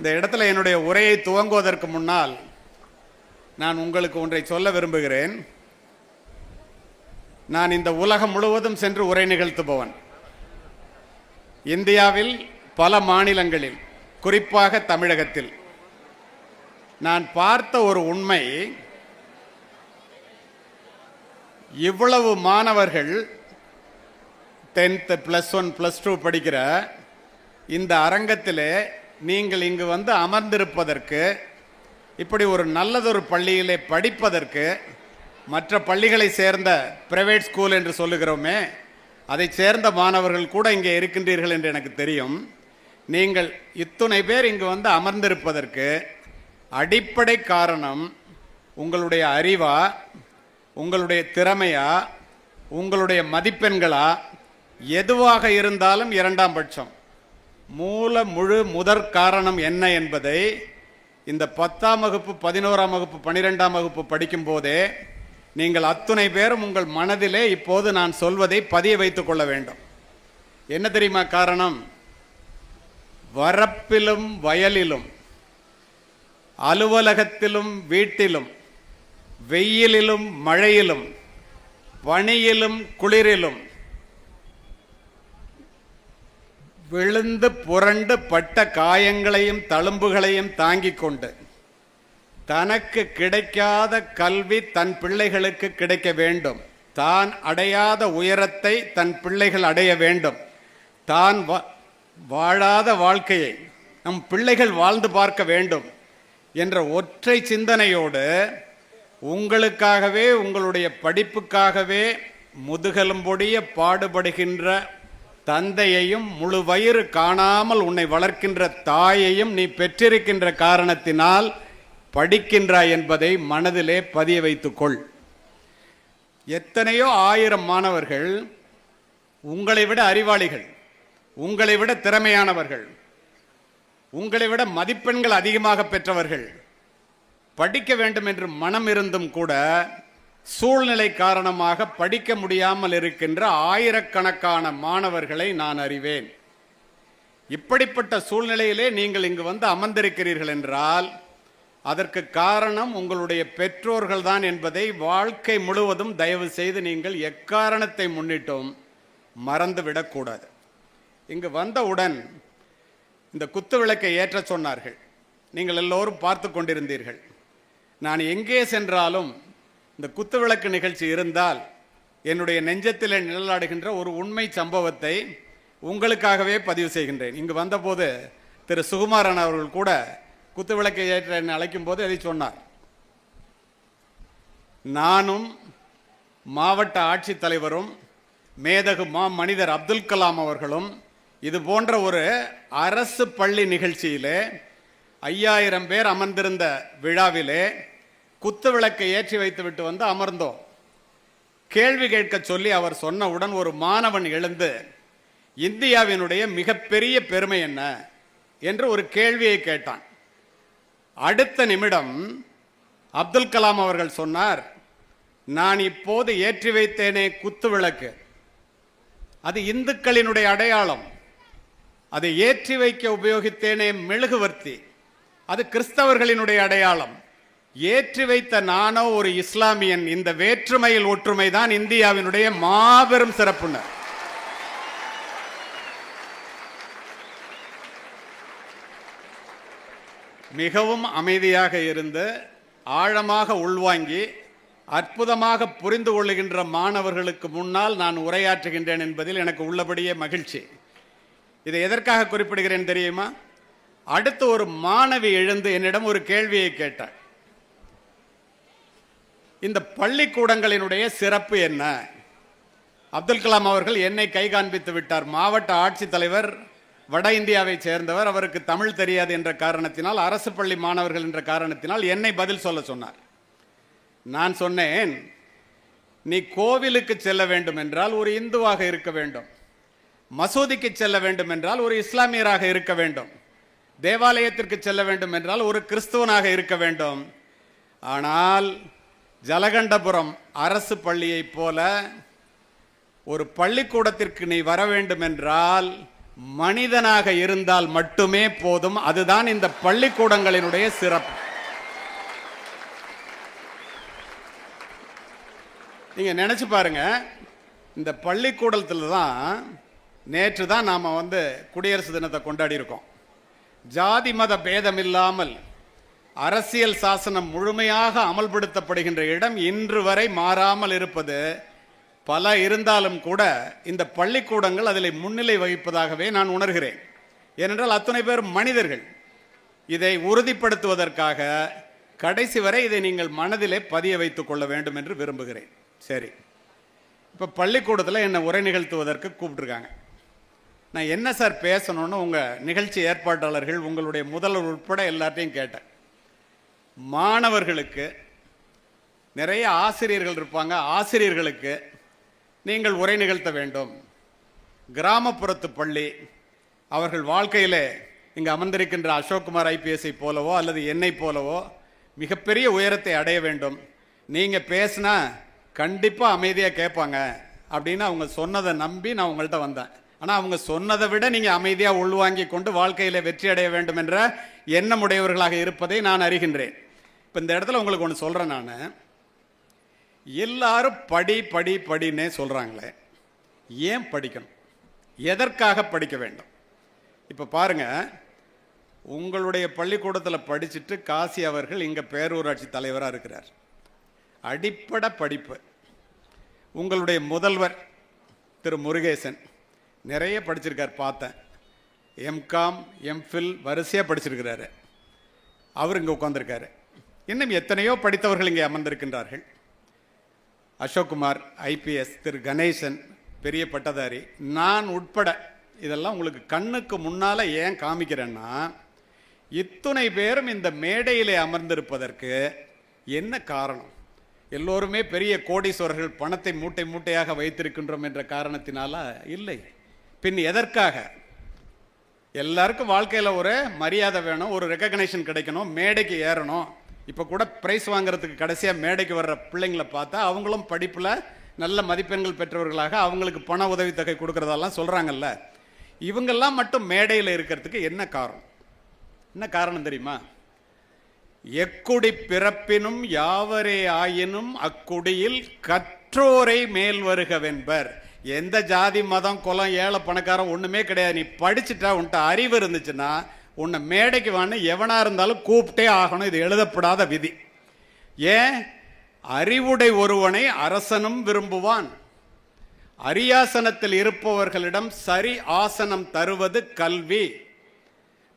இந்த இடத்துல என்னுடைய உரையை துவங்குவதற்கு முன்னால் நான் உங்களுக்கு ஒன்றை சொல்ல விரும்புகிறேன். நான் இந்த உலகம் முழுவதும் சென்று உரை நிகழ்த்துபவன். இந்தியாவில் பல மாநிலங்களில், குறிப்பாக தமிழகத்தில் நான் பார்த்த ஒரு உண்மை, இவ்வளவு மாணவர்கள் 10th +1 +2 படிக்கிற இந்த அரங்கத்திலே நீங்கள் இங்கு வந்து அமர்ந்திருப்பதற்கு, இப்படி ஒரு நல்லதொரு பள்ளியிலே படிப்பதற்கு, மற்ற பள்ளிகளை சேர்ந்த பிரைவேட் ஸ்கூல் என்று சொல்லுகிறோமே, அதை சேர்ந்த மாணவர்கள் கூட இங்கே இருக்கின்றீர்கள் என்று எனக்கு தெரியும். நீங்கள் இத்துணை பேர் இங்கு வந்து அமர்ந்திருப்பதற்கு அடிப்படை காரணம் உங்களுடைய அறிவா, உங்களுடைய திறமையா, உங்களுடைய மதிப்பெண்களா, எதுவாக இருந்தாலும் இரண்டாம் பட்சம். முழு முதற் காரணம் என்ன என்பதை இந்த 10ஆம் வகுப்பு, 11ஆம் வகுப்பு, 12ஆம் வகுப்பு படிக்கும் போதே நீங்கள் அத்துணை பேரும் உங்கள் மனதிலே இப்போது நான் சொல்வதை பதிய வைத்துக் கொள்ள வேண்டும். என்ன தெரியுமா காரணம்? வரப்பிலும் வயலிலும், அலுவலகத்திலும் வீட்டிலும், வெயிலிலும் மழையிலும், பனியிலும் குளிரிலும் விழுந்து புரண்டு பட்ட காயங்களையும் தழும்புகளையும் தாங்கிக் கொண்டு தனக்கு கிடைக்காத கல்வி தன் பிள்ளைகளுக்கு கிடைக்க வேண்டும், தான் அடையாத உயரத்தை தன் பிள்ளைகள் அடைய வேண்டும், தான் வாழாத வாழ்க்கையை நம் பிள்ளைகள் வாழ்ந்து பார்க்க வேண்டும் என்ற ஒற்றை சிந்தனையோடு உங்களுக்காகவே, உங்களுடைய படிப்புக்காகவே முதுகெலும்பொடிய பாடுபடுகின்ற தந்தையையும், முழு வயிறு காணாமல் உன்னை வளர்க்கின்ற தாயையும் நீ பெற்றிருக்கின்ற காரணத்தினால் படிக்கின்றாய் என்பதை மனதிலே பதிய வைத்துக்கொள். எத்தனையோ 1000 மாணவர்கள் உங்களை விட அறிவாளிகள், உங்களை விட திறமையானவர்கள், உங்களை விட மதிப்பெண்கள் அதிகமாக பெற்றவர்கள், படிக்க வேண்டும் என்று மனம் இருந்தும் கூட சூழ்நிலை காரணமாக படிக்க முடியாமல் இருக்கின்ற ஆயிரக்கணக்கான மாணவர்களை நான் அறிவேன். இப்படிப்பட்ட சூழ்நிலையிலே நீங்கள் இங்கு வந்து அமர்ந்திருக்கிறீர்கள் என்றால் அதற்கு காரணம் உங்களுடைய பெற்றோர்கள் தான் என்பதை வாழ்க்கை முழுவதும் தயவு செய்து நீங்கள் எக்காரணத்தை முன்னிட்டும் மறந்துவிடக்கூடாது. இங்கு வந்தவுடன் இந்த குத்து விளக்கை ஏற்ற சொன்னார்கள். நீங்கள் எல்லோரும் பார்த்து கொண்டிருந்தீர்கள். நான் எங்கே சென்றாலும் இந்த குத்து விளக்கு நிகழ்ச்சி இருந்தால் என்னுடைய நெஞ்சத்தில் நிழலாடுகின்ற ஒரு உண்மை சம்பவத்தை உங்களுக்காகவே பதிவு செய்கின்றேன். இங்கு வந்தபோது திரு சுகுமாரன் அவர்கள் கூட குத்து விளக்கை ஏற்ற என்னை அழைக்கும் போது அதை சொன்னார். நானும் மாவட்ட ஆட்சித்தலைவரும் மேதகு மனிதர் அப்துல் கலாம் அவர்களும் இது போன்ற ஒரு அரசு பள்ளி நிகழ்ச்சியிலே 5000 பேர் அமர்ந்திருந்த விழாவிலே குத்து விளக்கை ஏற்றி வைத்துவிட்டு வந்து அமர்ந்தோம். கேள்வி கேட்க சொல்லி அவர் சொன்னவுடன் ஒரு மாணவன் எழுந்து இந்தியாவினுடைய மிகப்பெரிய பெருமை என்ன என்று ஒரு கேள்வியை கேட்டான். அடுத்த நிமிடம் அப்துல் கலாம் அவர்கள் சொன்னார், நான் இப்போது ஏற்றி வைத்தேனே குத்து விளக்கு, அது இந்துக்களினுடைய அடையாளம். அதை ஏற்றி வைக்க உபயோகித்தேனே மெழுகுவர்த்தி, அது கிறிஸ்தவர்களினுடைய அடையாளம். ஏற்றி வைத்த நானோ ஒரு இஸ்லாமியன். இந்த வேற்றுமையில் ஒற்றுமை தான் இந்தியாவினுடைய மாபெரும் சிறப்புனர். மிகவும் அமைதியாக இருந்து ஆழமாக உள்வாங்கி அற்புதமாக புரிந்து கொள்ளுகின்ற மாணவர்களுக்கு முன்னால் நான் உரையாற்றுகின்றேன் என்பதில் எனக்கு உள்ளபடியே மகிழ்ச்சி. இதை எதற்காக குறிப்பிடுகிறேன் தெரியுமா? அடுத்து ஒரு மாணவி எழுந்து என்னிடம் ஒரு கேள்வியை கேட்டார். இந்த பள்ளிக்கூடங்களினுடைய சிறப்பு என்ன? அப்துல் கலாம் அவர்கள் என்னை கை காண்பித்து விட்டார். மாவட்ட ஆட்சித்தலைவர், வட இந்தியாவை சேர்ந்தவர், அவருக்கு தமிழ் தெரியாது என்ற காரணத்தினால், அரசு பள்ளி மாணவர்கள் என்ற காரணத்தினால் என்னை பதில் சொல்ல சொன்னார். நான் சொன்னேன், நீ கோவிலுக்கு செல்ல வேண்டும் என்றால் ஒரு இந்துவாக இருக்க வேண்டும், மசூதிக்கு செல்ல வேண்டும் என்றால் ஒரு இஸ்லாமியராக இருக்க வேண்டும், தேவாலயத்திற்கு செல்ல வேண்டும் என்றால் ஒரு கிறிஸ்துவனாக இருக்க வேண்டும். ஆனால் ஜலகண்டபுரம் அரசு பள்ளியைப் போல ஒரு பள்ளிக்கூடத்திற்கு நீ வர வேண்டும் என்றால் மனிதனாக இருந்தால் மட்டுமே போதும். அதுதான் இந்த பள்ளிக்கூடங்களினுடைய சிறப்பு. நீங்க நினைச்சு பாருங்க, இந்த பள்ளிக்கூடத்தில் தான் நேற்று தான் நாம குடியரசு தினத்தை கொண்டாடி இருக்கோம். ஜாதி மத பேதம் இல்லாமல் அரசியல் சாசனம் முழுமையாக அமல்படுத்தப்படுகின்ற இடம் இன்று வரை மாறாமல் இருப்பது பல இருந்தாலும் கூட இந்த பள்ளிக்கூடங்கள் அதில் முன்னிலை வகிப்பதாகவே நான் உணர்கிறேன். ஏனென்றால் அத்தனை பேர் மனிதர்கள். இதை உறுதிப்படுத்துவதற்காக கடைசி வரை இதை நீங்கள் மனதிலே பதிய வைத்துக் கொள்ள வேண்டும் என்று விரும்புகிறேன். சரி, இப்போ பள்ளிக்கூடத்தில் என்னை உரை நிகழ்த்துவதற்கு கூப்பிட்டுருக்காங்க. நான் என்ன சார் பேசணும்னு உங்கள் நிகழ்ச்சி ஏற்பாட்டாளர்கள், உங்களுடைய முதல்வர் உட்பட எல்லாத்தையும் கேட்டேன். மாணவர்களுக்கு நிறைய ஆசிரியர்கள் இருப்பாங்க, ஆசிரியர்களுக்கு நீங்கள் உரை நிகழ்த்த வேண்டும். கிராமப்புறத்து பள்ளி, அவர்கள் வாழ்க்கையிலே இங்கு அமர்ந்திருக்கின்ற அசோக்குமார் ஐபிஎஸ்ஐ போலவோ அல்லது என்னை போலவோ மிகப்பெரிய உயரத்தை அடைய வேண்டும். நீங்கள் பேசினா கண்டிப்பாக அமைதியாக கேட்பாங்க அப்படின்னு அவங்க சொன்னதை நம்பி நான் உங்கள்கிட்ட வந்தேன். ஆனால் அவங்க சொன்னதை விட நீங்கள் அமைதியாக உள்வாங்கி கொண்டு வாழ்க்கையில் வெற்றி அடைய வேண்டும் என்ற எண்ணமுடையவர்களாக இருப்பதை நான் அறிகின்றேன். இப்போ இந்த இடத்துல உங்களுக்கு ஒன்று சொல்கிறேன். நான் எல்லாரும் படி படி படின்னே சொல்கிறாங்களே, ஏன் படிக்கணும்? எதற்காக படிக்க வேண்டும்? இப்போ பாருங்கள், உங்களுடைய பள்ளிக்கூடத்தில் படிச்சுட்டு காசி அவர்கள் இங்கே பேரூராட்சி தலைவராக இருக்கிறார். அடிப்படை படிப்பு. உங்களுடைய முதல்வர் திரு முருகேசன் நிறைய படிச்சிருக்கார், பார்த்தேன். எம்காம் எம்ஃபில் வரிசையாக படிச்சிருக்கிறாரு. அவர் இங்கே உட்காந்துருக்காரு. இன்னும் எத்தனையோ படித்தவர்கள் இங்கே அமர்ந்திருக்கின்றார்கள். அசோக்குமார் ஐபிஎஸ், திரு கணேசன் பெரிய பட்டதாரி, நான் உட்பட. இதெல்லாம் உங்களுக்கு கண்ணுக்கு முன்னால் ஏன் காமிக்கிறேன்னா, இத்துணை பேரும் இந்த மேடையிலே அமர்ந்திருப்பதற்கு என்ன காரணம்? எல்லோருமே பெரிய கோடீஸ்வரர்கள், பணத்தை மூட்டை மூட்டையாக வைத்திருக்கின்றோம் என்ற காரணத்தினால இல்லை. பின் எதற்காக? எல்லாருக்கும் வாழ்க்கையில் ஒரு மரியாதை வேணும், ஒரு ரெக்கக்னேஷன் கிடைக்கணும், மேடைக்கு ஏறணும். இப்போ கூட ப்ரைஸ் வாங்குறதுக்கு கடைசியாக மேடைக்கு வர்ற பிள்ளைங்களை பார்த்தா அவங்களும் படிப்பில் நல்ல மதிப்பெண்கள் பெற்றவர்களாக அவங்களுக்கு பண உதவித்தொகை கொடுக்குறதெல்லாம் சொல்கிறாங்கல்ல. இவங்கெல்லாம் மட்டும் மேடையில் இருக்கிறதுக்கு என்ன காரணம்? என்ன காரணம் தெரியுமா? எக்குடி பிறப்பினும் யாவரே ஆயினும் அக்குடியில் கற்றோரை மேல் வருகவென்பர். எந்த ஜாதி மதம் குலம் ஏழை பணக்காரன் ஒன்றுமே கிடையாது. நீ படிச்சுட்டா, உன்ட்ட அறிவு இருந்துச்சுன்னா உன்னை மேடைக்கு வான்னு எவனாக இருந்தாலும் கூப்பிட்டே ஆகணும். இது எழுதப்படாத விதி. ஏன்? அறிவுடை ஒருவனை அரசனும் விரும்புவான். அரியாசனத்தில் இருப்பவர்களிடம் சரி ஆசனம் தருவது கல்வி.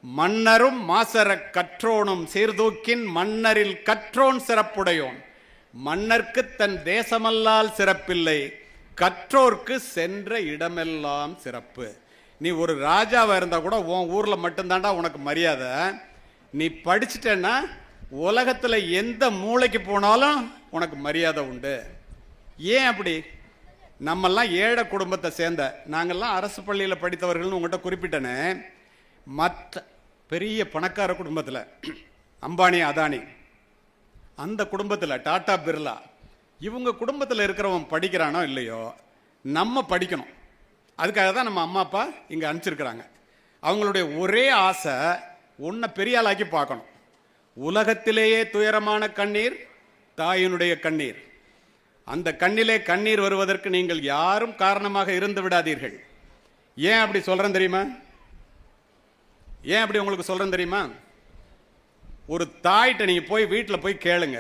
மன்னரும் மாசர கற்றோனும் சீர்தூக்கின் மன்னரில் கற்றோன் சிறப்புடையோன். மன்னர்க்கு தன் தேசமல்லால் சிறப்பில்லை, கற்றோர்க்கு சென்ற இடமெல்லாம் சிறப்பு. நீ ஒரு ராஜாவாக இருந்தால் கூட உன் ஊரில் மட்டும்தாண்டா உனக்கு மரியாதை. நீ படிச்சுட்டேன்னா உலகத்தில் எந்த மூளைக்கு போனாலும் உனக்கு மரியாதை உண்டு. ஏன் அப்படி? நம்மெல்லாம் ஏழை குடும்பத்தை சேர்ந்த, நாங்கள்லாம் அரசு பள்ளியில் படித்தவர்கள்னு உங்கள்கிட்ட குறிப்பிட்டேனே. மற்ற பெரிய பணக்கார குடும்பத்தில், அம்பானி அதானி அந்த குடும்பத்தில், டாடா பிர்லா, இவங்க குடும்பத்தில் இருக்கிறவன் படிக்கிறானோ இல்லையோ, நம்ம படிக்கணும். அதுக்காக தான் நம்ம அம்மா அப்பா இங்கே அனுப்பிச்சிருக்கிறாங்க. அவங்களுடைய ஒரே ஆசை உன்னை பெரிய ஆளாக்கி பார்க்கணும். உலகத்திலேயே துயரமான கண்ணீர் தாயினுடைய கண்ணீர். அந்த கண்ணிலே கண்ணீர் வருவதற்கு நீங்கள் யாரும் காரணமாக இருந்து விடாதீர்கள். ஏன் அப்படி சொல்கிறேன் தெரியுமா? ஏன் அப்படி உங்களுக்கு சொல்கிறேன் தெரியுமா? ஒரு தாய்கிட்ட நீங்கள் போய் வீட்டில் போய் கேளுங்க,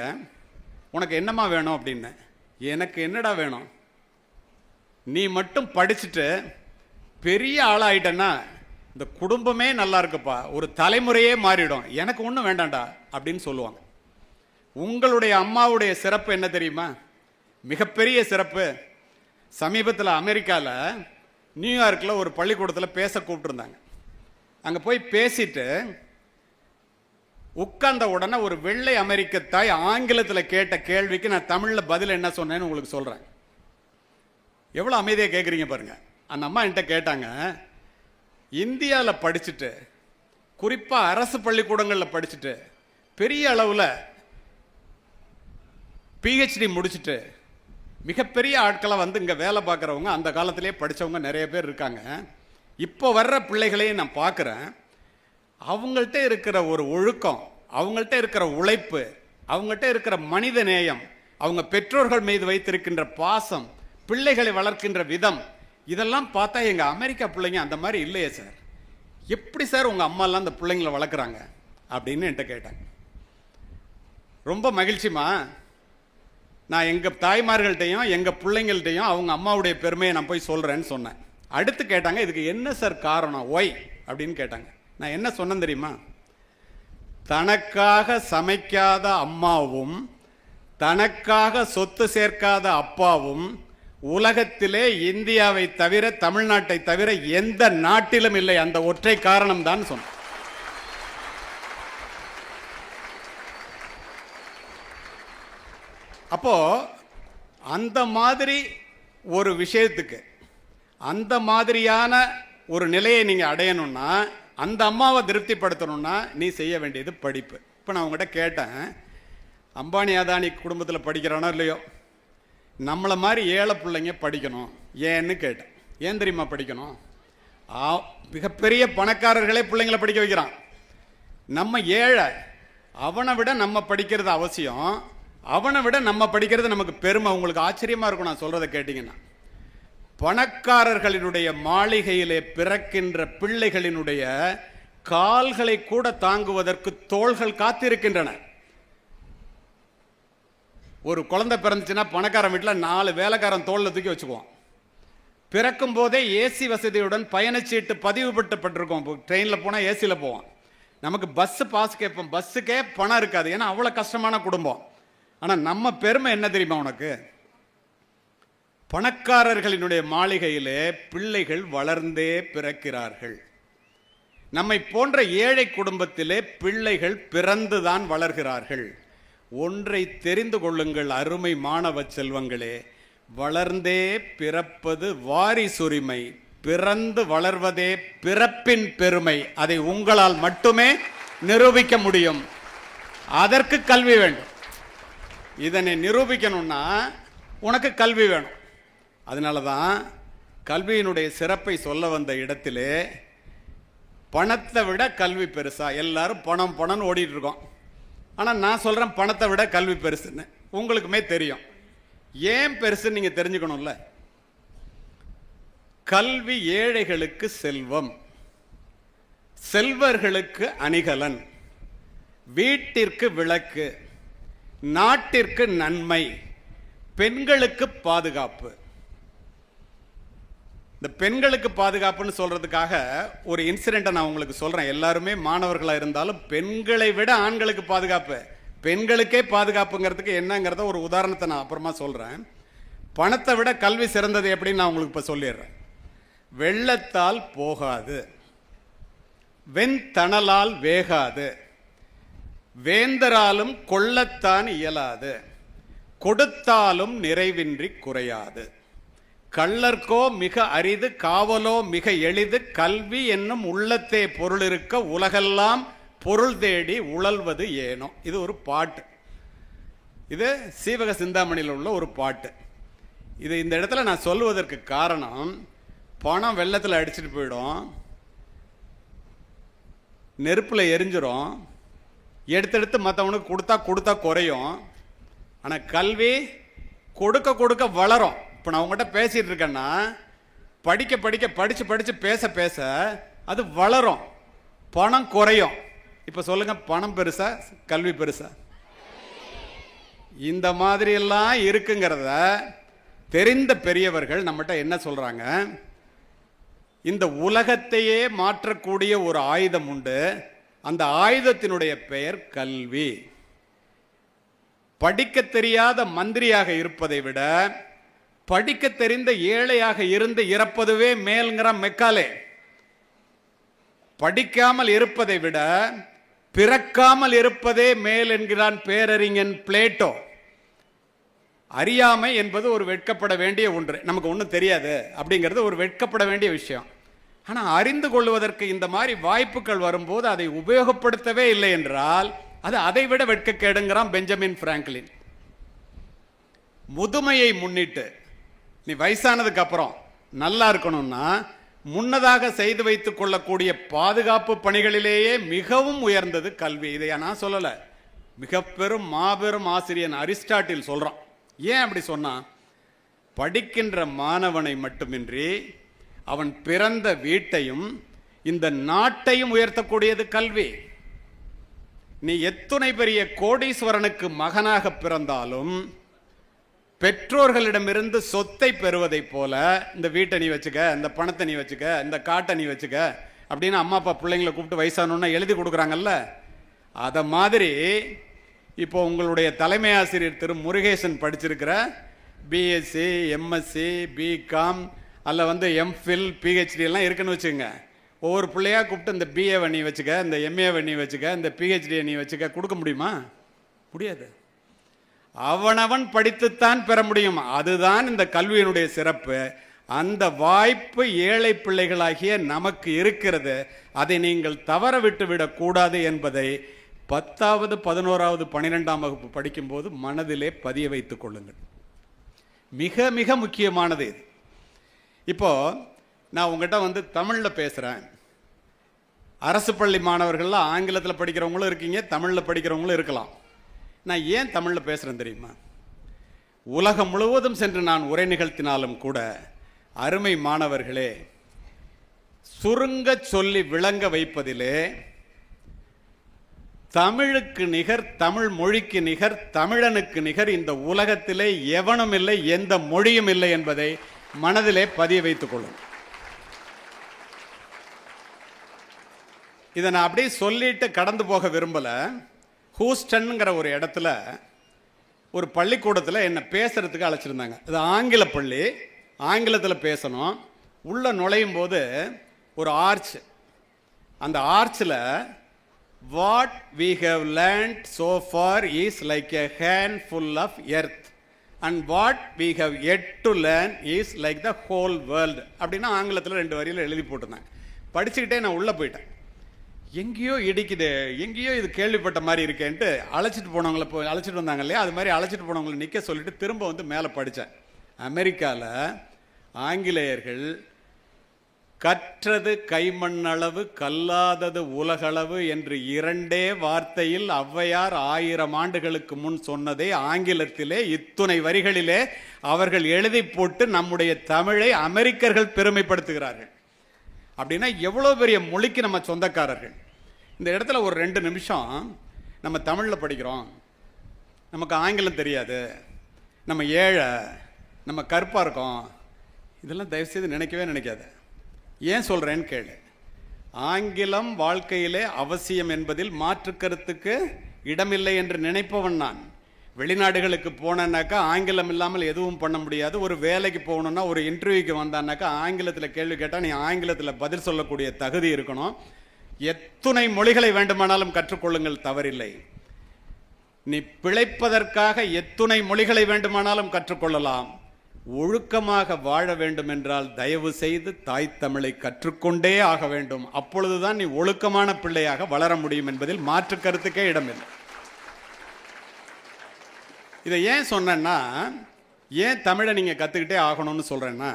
உனக்கு என்னம்மா வேணும் அப்படின்னு. எனக்கு என்னடா வேணும்? நீ மட்டும் படிச்சுட்டு பெரிய ஆளாயிட்டன்னா இந்த குடும்பமே நல்லா இருக்குப்பா, ஒரு தலைமுறையே மாறிடும், எனக்கு ஒன்றும் வேண்டாம்டா அப்படின்னு சொல்லுவாங்க. உங்களுடைய அம்மாவுடைய சிறப்பு என்ன தெரியுமா? மிகப்பெரிய சிறப்பு. சமீபத்தில் அமெரிக்காவில் நியூயார்க்கில் ஒரு பள்ளிக்கூடத்தில் பேச கூப்பிட்டுருந்தாங்க. அங்கே போய் பேசிட்டு உட்கார்ந்த உடனே ஒரு வெள்ளை அமெரிக்க தாய் ஆங்கிலத்தில் கேட்ட கேள்விக்கு நான் தமிழில் பதில் என்ன சொன்னேன்னு உங்களுக்கு சொல்கிறேன். எவ்வளோ அமைதியாக கேட்குறீங்க பாருங்க. அந்த அம்மா என்கிட்ட கேட்டாங்க, இந்தியாவில் படிச்சுட்டு, குறிப்பாக அரசு பள்ளிக்கூடங்களில் படிச்சுட்டு, பெரிய அளவில் பிஹெச்டி முடிச்சுட்டு மிகப்பெரிய ஆட்களை இங்கே வேலை பார்க்குறவங்க, அந்த காலத்திலே படித்தவங்க நிறைய பேர் இருக்காங்க. இப்போ வர்ற பிள்ளைகளையும் நான் பார்க்குறேன். அவங்கள்ட்ட இருக்கிற ஒரு ஒழுக்கம், அவங்கள்ட்ட இருக்கிற உழைப்பு, அவங்கள்ட்ட இருக்கிற மனித நேயம், அவங்க பெற்றோர்கள் மீது வைத்திருக்கின்ற பாசம், பிள்ளைகளை வளர்க்கின்ற விதம், இதெல்லாம் பார்த்தா எங்கள் அமெரிக்கா பிள்ளைங்க அந்த மாதிரி இல்லையே சார். எப்படி சார் உங்கள் அம்மாலாம் அந்த பிள்ளைங்களை வளர்க்குறாங்க அப்படின்னு என்கிட்ட கேட்டாங்க. ரொம்ப மகிழ்ச்சிமா, நான் எங்கள் தாய்மார்கள்ட்டையும் எங்கள் பிள்ளைங்கள்ட்டையும் அவங்க அம்மாவுடைய பெருமையை நான் போய் சொல்கிறேன்னு சொன்னேன். அடுத்து கேட்டாங்க, இதுக்கு என்ன சார் காரணம், ஒய் அப்படின்னு கேட்டாங்க. நான் என்ன சொன்னேன் தெரியுமா? தனக்காக சமைக்காத அம்மாவும் தனக்காக சொத்து சேர்க்காத அப்பாவும் உலகத்திலே இந்தியாவை தவிர, தமிழ்நாட்டை தவிர எந்த நாட்டிலும் இல்லை. அந்த ஒற்றை காரணம் தான் சொன்னேன். அப்போ அந்த மாதிரி ஒரு விஷயத்துக்கு, அந்த மாதிரியான ஒரு நிலையை நீங்க அடையணும்னா, அந்த அம்மாவை திருப்திப்படுத்தணும்னா நீ செய்ய வேண்டியது படிப்பு. இப்போ நான் உங்கள்கிட்ட கேட்டேன், அம்பானி அதானி குடும்பத்தில் படிக்கிறானோ இல்லையோ, நம்மளை மாதிரி ஏழை பிள்ளைங்க படிக்கணும் ஏன்னு கேட்டேன். ஏன் தெரியுமா படிக்கணும்? மிகப்பெரிய பணக்காரர்களே பிள்ளைங்களை படிக்க வைக்கிறான். நம்ம ஏழை, அவனை விட நம்ம படிக்கிறது அவசியம், அவனை விட நம்ம படிக்கிறது நமக்கு பெருமை. உங்களுக்கு ஆச்சரியமா இருக்கும் நான் சொல்றதை கேட்டீங்கன்னா. பணக்காரர்களினுடைய மாளிகையிலே பிறக்கின்ற பிள்ளைகளினுடைய கால்களை கூட தாங்குவதற்கு தோள்கள் காத்திருக்கின்றன. ஒரு குழந்தை பிறந்துச்சுன்னா பணக்காரன் வீட்டில் 4 வேலைக்காரன் தோளில் தூக்கி வச்சுக்குவான். பிறக்கும் போதே ஏசி வசதியுடன் பயணச்சீட்டு பதிவு பட்டுப்பட்டிருக்கோம். ட்ரெயினில் போனால் ஏசியில் போவான். நமக்கு பஸ்ஸு பாஸ் கேட்போம், பஸ்ஸுக்கே பணம் இருக்காது, ஏன்னா அவ்வளோ கஷ்டமான குடும்பம். ஆனால் நம்ம பெருமை என்ன தெரியுமா உனக்கு? பணக்காரர்களினுடைய மாளிகையிலே பிள்ளைகள் வளர்ந்தே பிறக்கிறார்கள். நம்மை போன்ற ஏழை குடும்பத்திலே பிள்ளைகள் பிறந்துதான் வளர்கிறார்கள். ஒன்றை தெரிந்து கொள்ளுங்கள் அருமை மாணவ செல்வங்களே, வளர்ந்தே பிறப்பது வாரிசுரிமை, பிறந்து வளர்வதே பிறப்பின் பெருமை. அதை உங்களால் மட்டுமே நிரூபிக்க முடியும். அதற்கு கல்வி வேண்டும். இதனை நிரூபிக்கணும்னா உனக்கு கல்வி வேணும். அதனால தான் கல்வியினுடைய சிறப்பை சொல்ல வந்த இடத்திலே பணத்தை விட கல்வி பெருசா, எல்லாரும் பணம் பணம்னு ஓடிட்டு இருக்கோம். ஆனால் நான் சொல்கிறேன் பணத்தை விட கல்வி பெருசுன்னு. உங்களுக்குமே தெரியும். ஏன் பெருசுன்னு நீங்கள் தெரிஞ்சுக்கணும்ல. கல்வி ஏழைகளுக்கு செல்வம், செல்வர்களுக்கு அணிகலன், வீட்டிற்கு விளக்கு, நாட்டிற்கு நன்மை, பெண்களுக்கு பாதுகாப்பு. இந்த பெண்களுக்கு பாதுகாப்புன்னு சொல்றதுக்காக ஒரு இன்சிடென்ட்டை நான் உங்களுக்கு சொல்றேன். எல்லாருமே மாணவர்களாக இருந்தாலும் பெண்களை விட ஆண்களுக்கு பாதுகாப்பு, பெண்களுக்கே பாதுகாப்புங்கிறதுக்கு என்னங்கிறத ஒரு உதாரணத்தை நான் அப்புறமா சொல்றேன். பணத்தை விட கல்வி சிறந்தது எப்படின்னு நான் உங்களுக்கு இப்போ சொல்லிடுறேன். வெள்ளத்தால் போகாது, வெண்தணலால் வேகாது, வேந்தராலும் கொள்ளத்தான் இயலாது, கொடுத்தாலும் நிறைவின்றி குறையாது, கள்ளர்கோ மிக அரிது, காவலோ மிக எளிது, கல்வி என்னும் உள்ளத்தே பொருள் இருக்க உலகெல்லாம் பொருள் தேடி உழல்வது ஏனோ. இது ஒரு பாட்டு. இது சீவக சிந்தாமணியில் உள்ள ஒரு பாட்டு. இது இந்த இடத்துல நான் சொல்லுவதற்கு காரணம், பணம் வெள்ளத்தில் அடிச்சுட்டு போயிடும், நெருப்பில் எரிஞ்சிரும், எடுத்தெடுத்து மற்றவனுக்கு கொடுத்தா குறையும். ஆனால் கல்வி கொடுக்க கொடுக்க வளரும். இப்போ நான் உங்கள்கிட்ட பேசிட்டு இருக்கேன்னா, படிச்சு பேச அது வளரும், பணம் குறையும். இப்போ சொல்லுங்க, பணம் பெருசா கல்வி பெருசா? இந்த மாதிரி எல்லாம் இருக்குங்கிறத தெரிந்த பெரியவர்கள் நம்மகிட்ட என்ன சொல்றாங்க? இந்த உலகத்தையே மாற்றக்கூடிய ஒரு ஆயுதம் உண்டு. அந்த ஆயுதத்தினுடைய பெயர் கல்வி. படிக்க தெரியாத மந்திரியாக இருப்பதை விட படிக்க தெரிந்த ஏழையாக இருந்து இறப்பதுவே மேல்ங்கிற மெக்காலே. படிக்காமல் இருப்பதை விட பிறக்காமல் இருப்பதே மேல் என்கிறான் பேரறிஞன் பிளேட்டோ. அறியாமை என்பது ஒரு வெட்கப்பட வேண்டிய ஒன்று. நமக்கு ஒன்றும் தெரியாது அப்படிங்கிறது ஒரு வெட்கப்பட வேண்டிய விஷயம். ஆனால் அறிந்து கொள்வதற்கு இந்த மாதிரி வாய்ப்புகள் வரும்போது அதை உபயோகப்படுத்தவே இல்லை என்றால் அது அதை விட வெட்கக்கேடுங்கிறான் பெஞ்சமின் பிராங்க்லின். முதுமையை முன்னிட்டு, நீ வயசானதுக்கு அப்புறம் நல்லா இருக்கணும்னா முன்னதாக செய்து வைத்துக் கொள்ளக்கூடிய பாதுகாப்பு பணிகளிலேயே மிகவும் உயர்ந்தது கல்வி. இதை நான் சொல்லலை, மிக பெரும் மாபெரும் ஆசிரியன் அரிஸ்டாட்டில் சொல்றான். ஏன் அப்படி சொன்னா? படிக்கின்ற மாணவனை மட்டுமின்றி அவன் பிறந்த வீட்டையும் இந்த நாட்டையும் உயர்த்தக்கூடியது கல்வி. நீ எத்துணை பெரிய கோடீஸ்வரனுக்கு மகனாக பிறந்தாலும் பெற்றோர்களிடமிருந்து சொத்தை பெறுவதை போல, இந்த வீட்டை நீ வச்சுக்க, இந்த பணத்தை நீ வச்சுக்க, இந்த காட்டை நீ வச்சுக்க அப்படின்னு அம்மா அப்பா பிள்ளைங்களை கூப்பிட்டு வயசானோன்னா எழுதி கொடுக்குறாங்கல்ல, அதை மாதிரி இப்போ உங்களுடைய தலைமை ஆசிரியர் திரு முருகேசன் படிச்சிருக்கிற பிஎஸ்சி, எம்எஸ்சி, பிகாம் அல்ல எம்ஃபில், பிஹெச்டி எல்லாம் இருக்குன்னு வச்சுக்கோங்க. ஒவ்வொரு பிள்ளையாக கூப்பிட்டு இந்த பிஏவை நீ வச்சுக்க, இந்த எம்ஏவை நீ வச்சுக்க, இந்த பிஹெச்டியை நீ வச்சுக்க கொடுக்க முடியுமா? முடியாது. அவனவன் படித்துத்தான் பெற முடியும். அதுதான் இந்த கல்வியினுடைய சிறப்பு. அந்த வாய்ப்பு ஏழை பிள்ளைகளாகிய நமக்கு இருக்கிறது. அதை நீங்கள் தவற விட்டு விடக்கூடாது என்பதை 10வது 11வது 12ஆம் வகுப்பு படிக்கும்போது மனதிலே பதிய வைத்துக் கொள்ளுங்கள். மிக மிக முக்கியமானது இது. இப்போ நான் உங்ககிட்ட தமிழில் பேசுகிறேன். அரசு பள்ளி மாணவர்கள்லாம் ஆங்கிலத்தில் படிக்கிறவங்களும் இருக்கீங்க, தமிழில் படிக்கிறவங்களும் இருக்கலாம். நான் ஏன் தமிழில் பேசுகிறேன் தெரியுமா? உலகம் முழுவதும் சென்று நான் உரை நிகழ்த்தினாலும் கூட அருமை மாணவர்களே, சுருங்க சொல்லி விளங்க வைப்பதிலே தமிழுக்கு நிகர், தமிழ் மொழிக்கு நிகர், தமிழனுக்கு நிகர் இந்த உலகத்திலே எவனும் இல்லை, எந்த மொழியும் இல்லை என்பதை மனதிலே பதிய வைத்துக் கொள்ளும். இதை நான் அப்படியே சொல்லிட்டு கடந்து போக விரும்பலை. ஹூஸ்டன்ங்கிற ஒரு இடத்துல ஒரு பள்ளிக்கூடத்தில் என்னை பேசுறதுக்கு அழைச்சிருந்தாங்க. இது ஆங்கில பள்ளி, ஆங்கிலத்தில் பேசணும். உள்ளே நுழையும் போது ஒரு ஆர்ச், அந்த ஆர்ச்சில் what we have learnt so far is like a handful of earth and what we have yet to learn is like the whole world அப்படின்னு ஆங்கிலத்தில் 2 வரியில் எழுதி போட்டிருந்தாங்க. படிச்சுக்கிட்டே நான் உள்ளே போயிட்டேன். எங்கேயோ இடிக்குது, எங்கேயோ இது கேள்விப்பட்ட மாதிரி இருக்கேன்ட்டு அழைச்சிட்டு போனவங்களை அழைச்சிட்டு வந்தாங்க இல்லையா, அது மாதிரி அழைச்சிட்டு போனவங்களை நிற்க சொல்லிட்டு திரும்ப மேலே படித்தேன். அமெரிக்காவில் ஆங்கிலேயர்கள் கற்றது கைமண்ணளவு கல்லாதது உலகளவு என்று 2 வார்த்தையில் ஔவையார் 1000 ஆண்டுகளுக்கு முன் சொன்னதை ஆங்கிலத்திலே இத்துணை வரிகளிலே அவர்கள் எழுதி போட்டு நம்முடைய தமிழை அமெரிக்கர்கள் பெருமைப்படுத்துகிறார்கள். அப்படின்னா எவ்வளோ பெரிய மொழிக்கு நம்ம சொந்தக்காரர்கள். இந்த இடத்துல ஒரு 2 நிமிஷம் நம்ம தமிழில் படிக்கிறோம், நமக்கு ஆங்கிலம் தெரியாது, நம்ம ஏழை, நம்ம கருப்பாக இருக்கோம், இதெல்லாம் தயவுசெய்து நினைக்கவே நினைக்காது. ஏன் சொல்கிறேன்னு கேளு. ஆங்கிலம் வாழ்க்கையிலே அவசியம் என்பதில் மாற்று கருத்துக்கு இடமில்லை என்று நினைப்பவன் நான். வெளிநாடுகளுக்கு போனேன்னாக்கா ஆங்கிலம் இல்லாமல் எதுவும் பண்ண முடியாது. ஒரு வேலைக்கு போகணுன்னா, ஒரு இன்டர்வியூக்கு வந்தான்னாக்கா ஆங்கிலத்தில் கேள்வி கேட்டால் நீ ஆங்கிலத்தில் பதில் சொல்லக்கூடிய தகுதி இருக்கணும். எத்துணை மொழிகளை வேண்டுமானாலும் கற்றுக்கொள்ளுங்கள், தவறில்லை. நீ பிழைப்பதற்காக எத்துணை மொழிகளை வேண்டுமானாலும் கற்றுக்கொள்ளலாம். ஒழுக்கமாக வாழ வேண்டும் என்றால் தயவு செய்து தாய் தமிழை கற்றுக்கொண்டே ஆக வேண்டும். அப்பொழுதுதான் நீ ஒழுக்கமான பிள்ளையாக வளர முடியும் என்பதில் மாற்று கருத்துக்கே இடமில்லை. இதை ஏன் சொன்னேன்னா, ஏன் தமிழை நீங்கள் கற்றுக்கிட்டே ஆகணும்னு சொல்கிறேன்னா,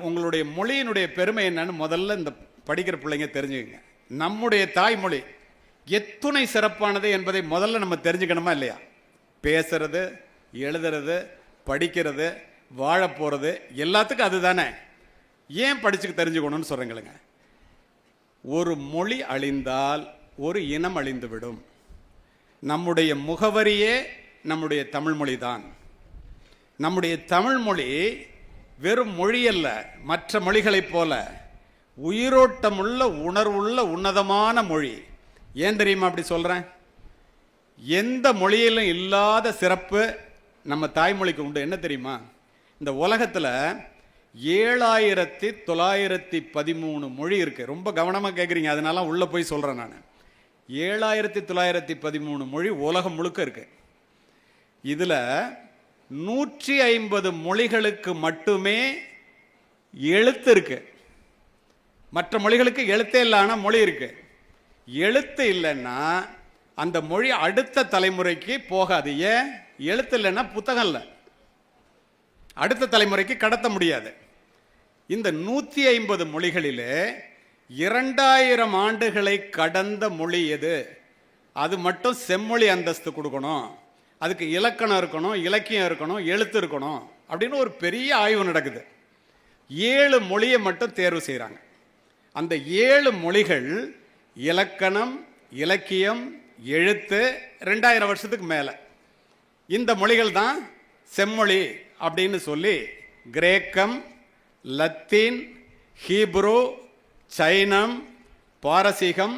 உங்களுடைய மொழியினுடைய பெருமை என்னன்னு முதல்ல இந்த படிக்கிற பிள்ளைங்க தெரிஞ்சுக்கங்க. நம்முடைய தாய்மொழி எத்துணை சிறப்பானது என்பதை முதல்ல நம்ம தெரிஞ்சுக்கணுமா இல்லையா? பேசுறது, எழுதுறது, படிக்கிறது, வாழ போகிறது எல்லாத்துக்கும் அது தானே. ஏன் படிச்சுக்க தெரிஞ்சுக்கணும்னு சொல்கிறேங்களுங்க. ஒரு மொழி அழிந்தால் ஒரு இனம் அழிந்துவிடும். நம்முடைய முகவரியே நம்முடைய தமிழ் மொழி தான். நம்முடைய தமிழ் மொழி வெறும் மொழி அல்ல, மற்ற மொழிகளைப் போல உயிரோட்டமுள்ள உணர்வுள்ள உன்னதமான மொழி. ஏன் தெரியுமா அப்படி சொல்கிறேன்? எந்த மொழியிலும் இல்லாத சிறப்பு நம்ம தாய்மொழிக்கு உண்டு. என்ன தெரியுமா? இந்த உலகத்தில் 7913 மொழி இருக்குது. ரொம்ப கவனமாக கேட்குறீங்க, அதனால உள்ளே போய் சொல்கிறேன் நான். 7913 மொழி உலகம் முழுக்க இருக்கு. இதில் 150 மொழிகளுக்கு மட்டுமே எழுத்து இருக்கு. மற்ற மொழிகளுக்கு எழுத்தே இல்லாத மொழி இருக்கு. எழுத்து இல்லைன்னா அந்த மொழி அடுத்த தலைமுறைக்கு போகாது. ஏன்? எழுத்து இல்லைன்னா புத்தகம் இல்லை, அடுத்த தலைமுறைக்கு கடத்த முடியாது. இந்த 150 மொழிகளிலே 2000 ஆண்டுகளை கடந்த மொழி எது? அது மட்டும் செம்மொழி அந்தஸ்து கொடுக்கணும், அதுக்கு இலக்கணம் இருக்கணும், இலக்கியம் இருக்கணும், எழுத்து இருக்கணும் அப்படின்னு ஒரு பெரிய ஆய்வு நடக்குது. 7 மொழியை மட்டும் தேர்வு செய்கிறாங்க. அந்த 7 மொழிகள் இலக்கணம், இலக்கியம், எழுத்து 2000 வருஷத்துக்கு மேலே. இந்த மொழிகள் தான் செம்மொழி அப்படின்னு சொல்லி கிரேக்கம், லத்தீன், ஹீப்ரு, சைனம், பாரசீகம்,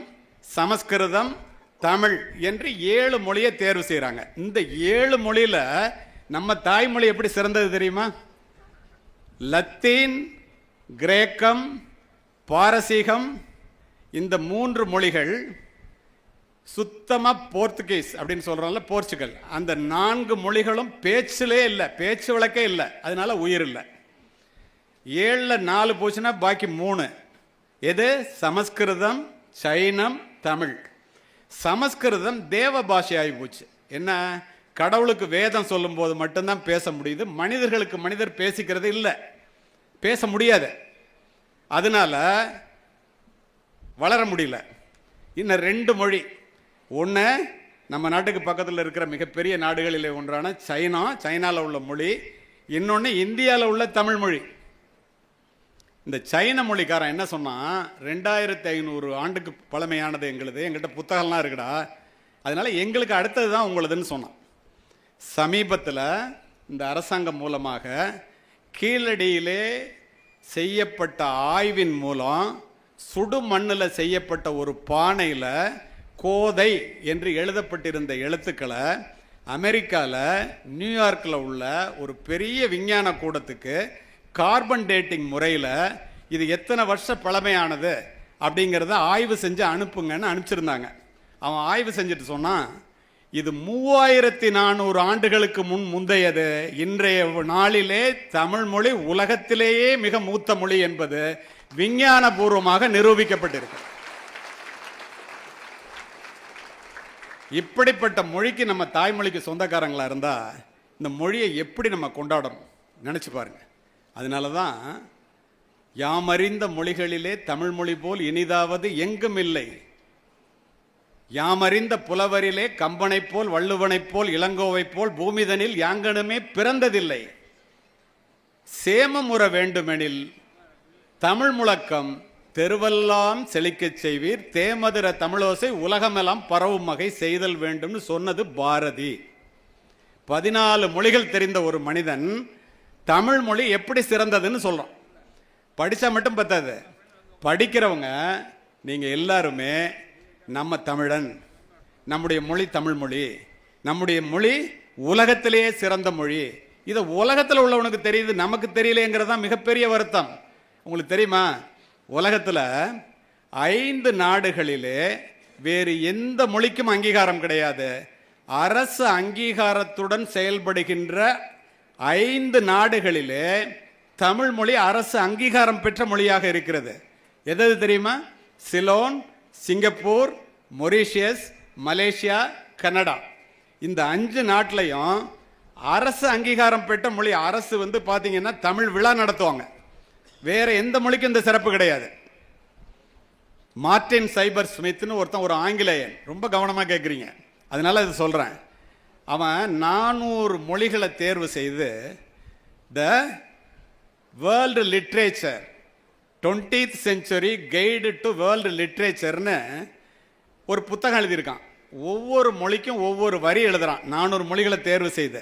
சமஸ்கிருதம், தமிழ் என்று 7 மொழியை தேர்வு செய்கிறாங்க. இந்த 7 மொழியில் நம்ம தாய்மொழி எப்படி சிறந்தது தெரியுமா? லத்தீன், கிரேக்கம், பாரசீகம் இந்த 3 மொழிகள் சுத்தமாக போர்த்துகீஸ் அப்படின்னு சொல்கிறோம்ல, போர்ச்சுகல், அந்த 4 மொழிகளும் பேச்சிலே இல்லை, பேச்சு வழக்கே இல்லை, அதனால உயிர் இல்லை. 7ல் 4 போச்சுன்னா பாக்கி 3 எது? சமஸ்கிருதம், சைனம், தமிழ். சமஸ்கிருதம் தேவ பாஷையாகி போச்சு. என்ன? கடவுளுக்கு வேதம் சொல்லும் போது மட்டும்தான் பேச முடியுது, மனிதர்களுக்கு மனிதர் பேசிக்கிறது இல்லை, பேச முடியாது, அதனால வளர முடியல. இன்னும் 2 மொழி, ஒன்று நம்ம நாட்டுக்கு பக்கத்தில் இருக்கிற மிகப்பெரிய நாடுகளில் ஒன்றான சைனாவில் உள்ள மொழி, இன்னொன்று இந்தியாவில் உள்ள தமிழ் மொழி. இந்த சைன மொழிக்காரன் என்ன சொன்னான், 2500 ஆண்டுக்கு பழமையானது எங்களுது, எங்கிட்ட புத்தகம்லாம் இருக்குடா, அதனால எங்களுக்கு அடுத்தது தான் உங்களுதுன்னு சொன்னான். சமீபத்தில் இந்த அரசாங்கம் மூலமாக கீழடியிலே செய்யப்பட்ட ஆய்வின் மூலம் சுடு மண்ணில் செய்யப்பட்ட ஒரு பானையில் கோதை என்று எழுதப்பட்டிருந்த எழுத்துக்களை அமெரிக்காவில் நியூயார்க்கில் உள்ள ஒரு பெரிய விஞ்ஞான கூடத்துக்கு கார்பன் டேட்டிங் முறையில் இது எத்தனை வருஷம் பழமையானது அப்படிங்கிறத ஆய்வு செஞ்சு அனுப்புங்கன்னு அனுப்பிச்சிருந்தாங்க. அவன் ஆய்வு செஞ்சுட்டு சொன்னான், இது 3400 ஆண்டுகளுக்கு முந்தையது. இன்றைய நாளிலே தமிழ் மொழி உலகத்திலேயே மிக மூத்த மொழி என்பது விஞ்ஞான பூர்வமாக நிரூபிக்கப்பட்டிருக்கு. இப்படிப்பட்ட மொழிக்கு நம்ம தாய்மொழிக்கு சொந்தக்காரங்களா இருந்தா இந்த மொழியை எப்படி நம்ம கொண்டாடணும் நினைச்சு பாருங்க. அதனால தான் யாமறிந்த மொழிகளிலே தமிழ் மொழி போல் இனிதாவது எங்கும் இல்லை, யாமறிந்த புலவரிலே கம்பனைப் போல் வள்ளுவனைப் போல் இளங்கோவைப் போல் பூமிதனில் யாங்கனுமே பிறந்ததில்லை. சேமமுற வேண்டுமெனில் தமிழ் முழக்கம் தெருவெல்லாம் செழிக்கச் செய்வீர், தேமதுர தமிழோசை உலகமெல்லாம் பரவும் வகை செய்தல் வேண்டும்னு சொன்னது பாரதி. 14 மொழிகள் தெரிந்த ஒரு மனிதன் தமிழ் மொழி எப்படி சிறந்ததுன்னு சொல்றோம். படித்தா மட்டும் பத்தாது, படிக்கிறவங்க நீங்கள் எல்லாருமே நம்ம தமிழன், நம்முடைய மொழி தமிழ் மொழி, நம்முடைய மொழி உலகத்திலேயே சிறந்த மொழி, இதை உலகத்தில் உள்ளவனுக்கு தெரியுது, நமக்கு தெரியலேங்கிறது தான் மிகப்பெரிய வருத்தம். உங்களுக்கு தெரியுமா, உலகத்தில் 5 நாடுகளிலே வேறு எந்த மொழிக்கும் அங்கீகாரம் கிடையாது. அரசு அங்கீகாரத்துடன் செயல்படுகின்ற 5 நாடுகளிலே தமிழ் மொழி அரசு அங்கீகாரம் பெற்ற மொழியாக இருக்கிறது. எது தெரியுமா? Ceylon, Singapore, Mauritius, Malaysia, Canada. இந்த 5 நாட்டிலையும் அரசு அங்கீகாரம் பெற்ற மொழி. அரசு பார்த்தீங்கன்னா தமிழ் விழா நடத்துவாங்க. வேற எந்த மொழிக்கும் இந்த சிறப்பு கிடையாது. மார்டின் சைபர் ஸ்மித்னு ஒருத்தன், ஒரு ஆங்கிலேயன், ரொம்ப கவனமாக கேட்குறீங்க அதனால இது சொல்கிறேன். அவன் 400 மொழிகளை தேர்வு செய்து the world literature 20th century guide to world லிட்ரேச்சர்னு ஒரு புத்தகம் எழுதியிருக்கான். ஒவ்வொரு மொழிக்கும் ஒவ்வொரு வரி எழுதுறான். 400 மொழிகளை தேர்வு செய்து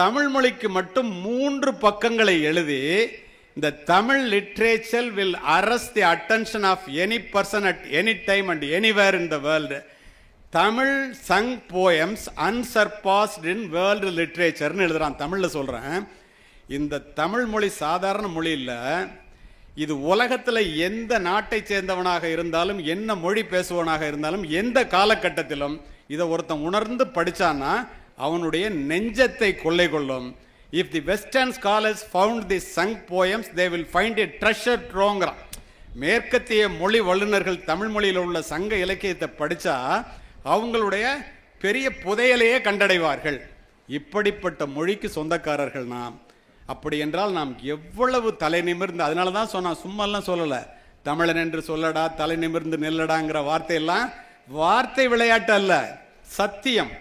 தமிழ் மொழிக்கு மட்டும் 3 பக்கங்களை எழுதி, இந்த Tamil literature will arrest the attention of any person at any time and anywhere in the world. Tamil Sangam poems unsurpassed in world லிட்ரேச்சர்னு எழுதுறான். தமிழில் சொல்கிறேன். இந்த தமிழ் மொழி சாதாரண மொழி இல்லை. இது உலகத்தில் எந்த நாட்டை சேர்ந்தவனாக இருந்தாலும், என்ன மொழி பேசுவனாக இருந்தாலும், எந்த காலகட்டத்திலும் இதை ஒருத்தன் உணர்ந்து படித்தான்னா அவனுடைய நெஞ்சத்தை கொள்ளை கொள்ளும். If the Western scholars found these sung poems, they will find a treasure trove. மேற்கத்திய மொழி வல்லுநர்கள் தமிழ் மொழியில் உள்ள சங்க இலக்கியத்தை படித்தா அவங்களுடைய பெரிய புதையலையே கண்டடைவார்கள். இப்படிப்பட்ட மொழிக்கு சொந்தக்காரர்கள் நாம். அப்படி என்றால் நாம் எவ்வளவு தலை நிமிர்ந்து, அதனால தான் சொன்னான், சும்மாலாம் சொல்லலை, தமிழன் என்று சொல்லடா, தலை நிமிர்ந்து நெல்லடாங்கிற வார்த்தையெல்லாம் வார்த்தை விளையாட்டு அல்ல, சத்தியம்.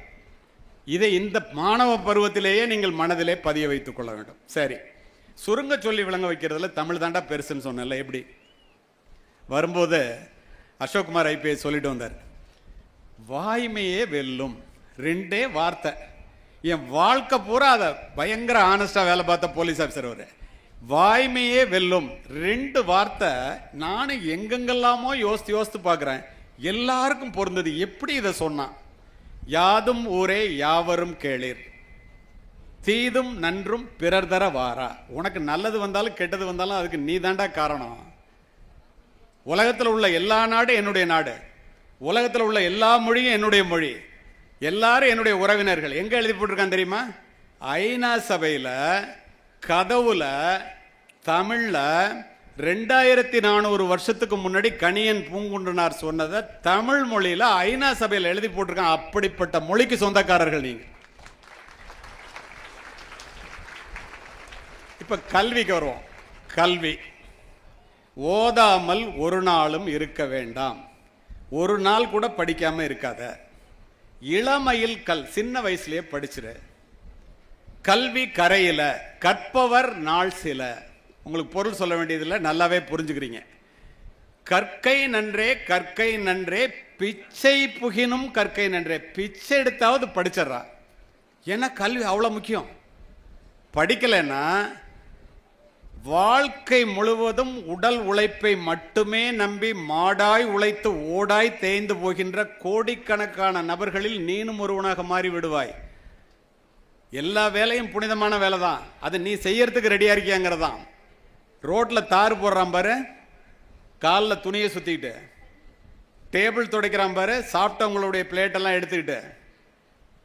இதை இந்த மாணவ பருவத்திலேயே நீங்கள் மனதிலே பதிய வைத்துக் கொள்ள வேண்டும். சரி, சுருங்க சொல்லி விளங்க வைக்கிறதுல தமிழ் தாண்டா பெருசுன்னு சொன்னல. எப்படி வரும்போது அசோக்குமார் ஐபிஎஸ் சொல்லிட்டு வந்தார், வாய்மையே வெல்லும், 2 வார்த்தை. என் வாழ்க்கை பூரா அதை பயங்கர ஆனஸ்டா வேலை பார்த்த போலீஸ் ஆஃபீஸர் அவர். வாய்மையே வெல்லும் 2 வார்த்தை நானும் எங்கெங்கெல்லாமோ யோசித்து பார்க்குறேன், எல்லாருக்கும் பொருந்தது. எப்படி இதை சொன்னான்? யாதும் ஊரே யாவரும் கேளீர், தீதும் நன்றும் பிறர் தர வாரா. உனக்கு நல்லது வந்தாலும் கெட்டது வந்தாலும் அதுக்கு நீ தாண்டா காரணம். உலகத்தில் உள்ள எல்லா நாடும் என்னுடைய நாடு, உலகத்தில் உள்ள எல்லா மொழியும் என்னுடைய மொழி, எல்லாரும் என்னுடைய உறவினர்கள். எங்க எழுதி போட்டிருக்கான் தெரியுமா? ஐநா சபையில் கதவுல தமிழ்ல 2400 வருஷத்துக்கு முன்னாடி கணியன் பூங்குன்றனார் சொன்னதை தமிழ் மொழியில ஐநா சபையில் எழுதி போட்டிருக்கான். அப்படிப்பட்ட மொழிக்கு சொந்தக்காரர்கள் நீங்க. இப்ப கல்விக்கு வருவோம். கல்வி ஓதாமல் ஒரு நாளும் இருக்க வேண்டாம். ஒரு நாள் கூட படிக்காம இருக்காத. இளமையில் சின்ன வயசுலயே படிச்சிரு. கல்வி கரையில கற்பவர் நாள் சில. உங்களுக்கு பொருள் சொல்ல வேண்டியதில்லை, நல்லாவே புரிஞ்சுக்கிறீங்க. கற்கை நன்றே கற்கை நன்றே பிச்சை புகினும் கற்கை நன்றே. பிச்சை எடுத்தாவது படிச்சிடறா. ஏன்னா கல்வி அவ்வளோ முக்கியம். படிக்கலைன்னா வாழ்க்கை முழுவதும் உடல் உழைப்பை மட்டுமே நம்பி மாடாய் உழைத்து ஓடாய் தேய்ந்து போகின்ற கோடிக்கணக்கான நபர்களில் நீனும் ஒருவனாக மாறி விடுவாய். எல்லா வேலையும் புனிதமான வேலை தான், அது நீ செய்யறதுக்கு ரெடியா இருக்கியாங்கிறதான். ரோட்ல தாறு போடுறான் பாரு, காலில் துணியை சுத்திக்கிட்டு, டேபிள் துடைக்கிறான் பாரு, சாப்பிட்டவங்களுடைய பிளேட்டெல்லாம் எடுத்துக்கிட்டு,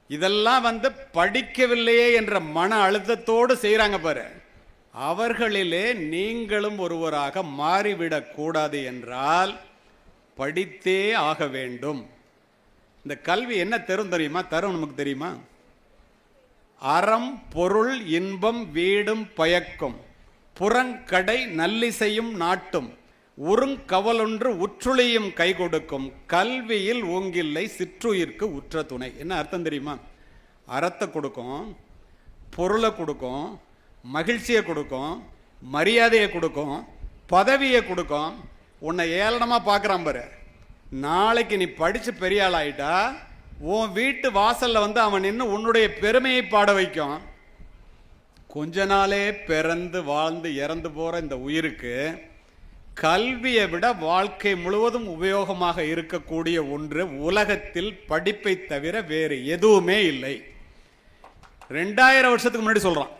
இதெல்லாம் படிக்கவில்லையே என்ற மன அழுத்தத்தோடு செய்கிறாங்க பாரு. அவர்களிலே நீங்களும் ஒருவராக மாறிவிடக் கூடாது என்றால் படித்தே ஆக வேண்டும். இந்த கல்வி என்ன தரும் தெரியுமா? தரும் நமக்கு தெரியுமா? அறம் பொருள் இன்பம் வீடும் பயக்கும், புறங்கடை நல்லிசையும் நாட்டும், உறுங்கவலொன்று உற்றுளியும் கை கொடுக்கும், கல்வியில் ஊங்கில்லை சிற்றுயிர்க்கு உற்ற துணை. என்ன அர்த்தம் தெரியுமா? அறத்தை கொடுக்கும், பொருளை கொடுக்கும், மகிழ்ச்சியை கொடுக்கும், மரியாதையை கொடுக்கும், பதவியை கொடுக்கும். உன்னை ஏளனமாக பார்க்குறான் பாரு. நாளைக்கு நீ படித்து பெரிய ஆள் ஆயிட்டா உன் வீட்டு வாசலில் அவன் நின்று உன்னுடைய பெருமையை பாட வைக்கும். கொஞ்ச நாளே பிறந்து வாழ்ந்து இறந்து போகிற இந்த உயிருக்கு கல்வியை விட வாழ்க்கை முழுவதும் உபயோகமாக இருக்கக்கூடிய ஒன்று உலகத்தில் படிப்பை தவிர வேறு எதுவுமே இல்லை. 2000 வருஷத்துக்கு முன்னாடி சொல்கிறான்.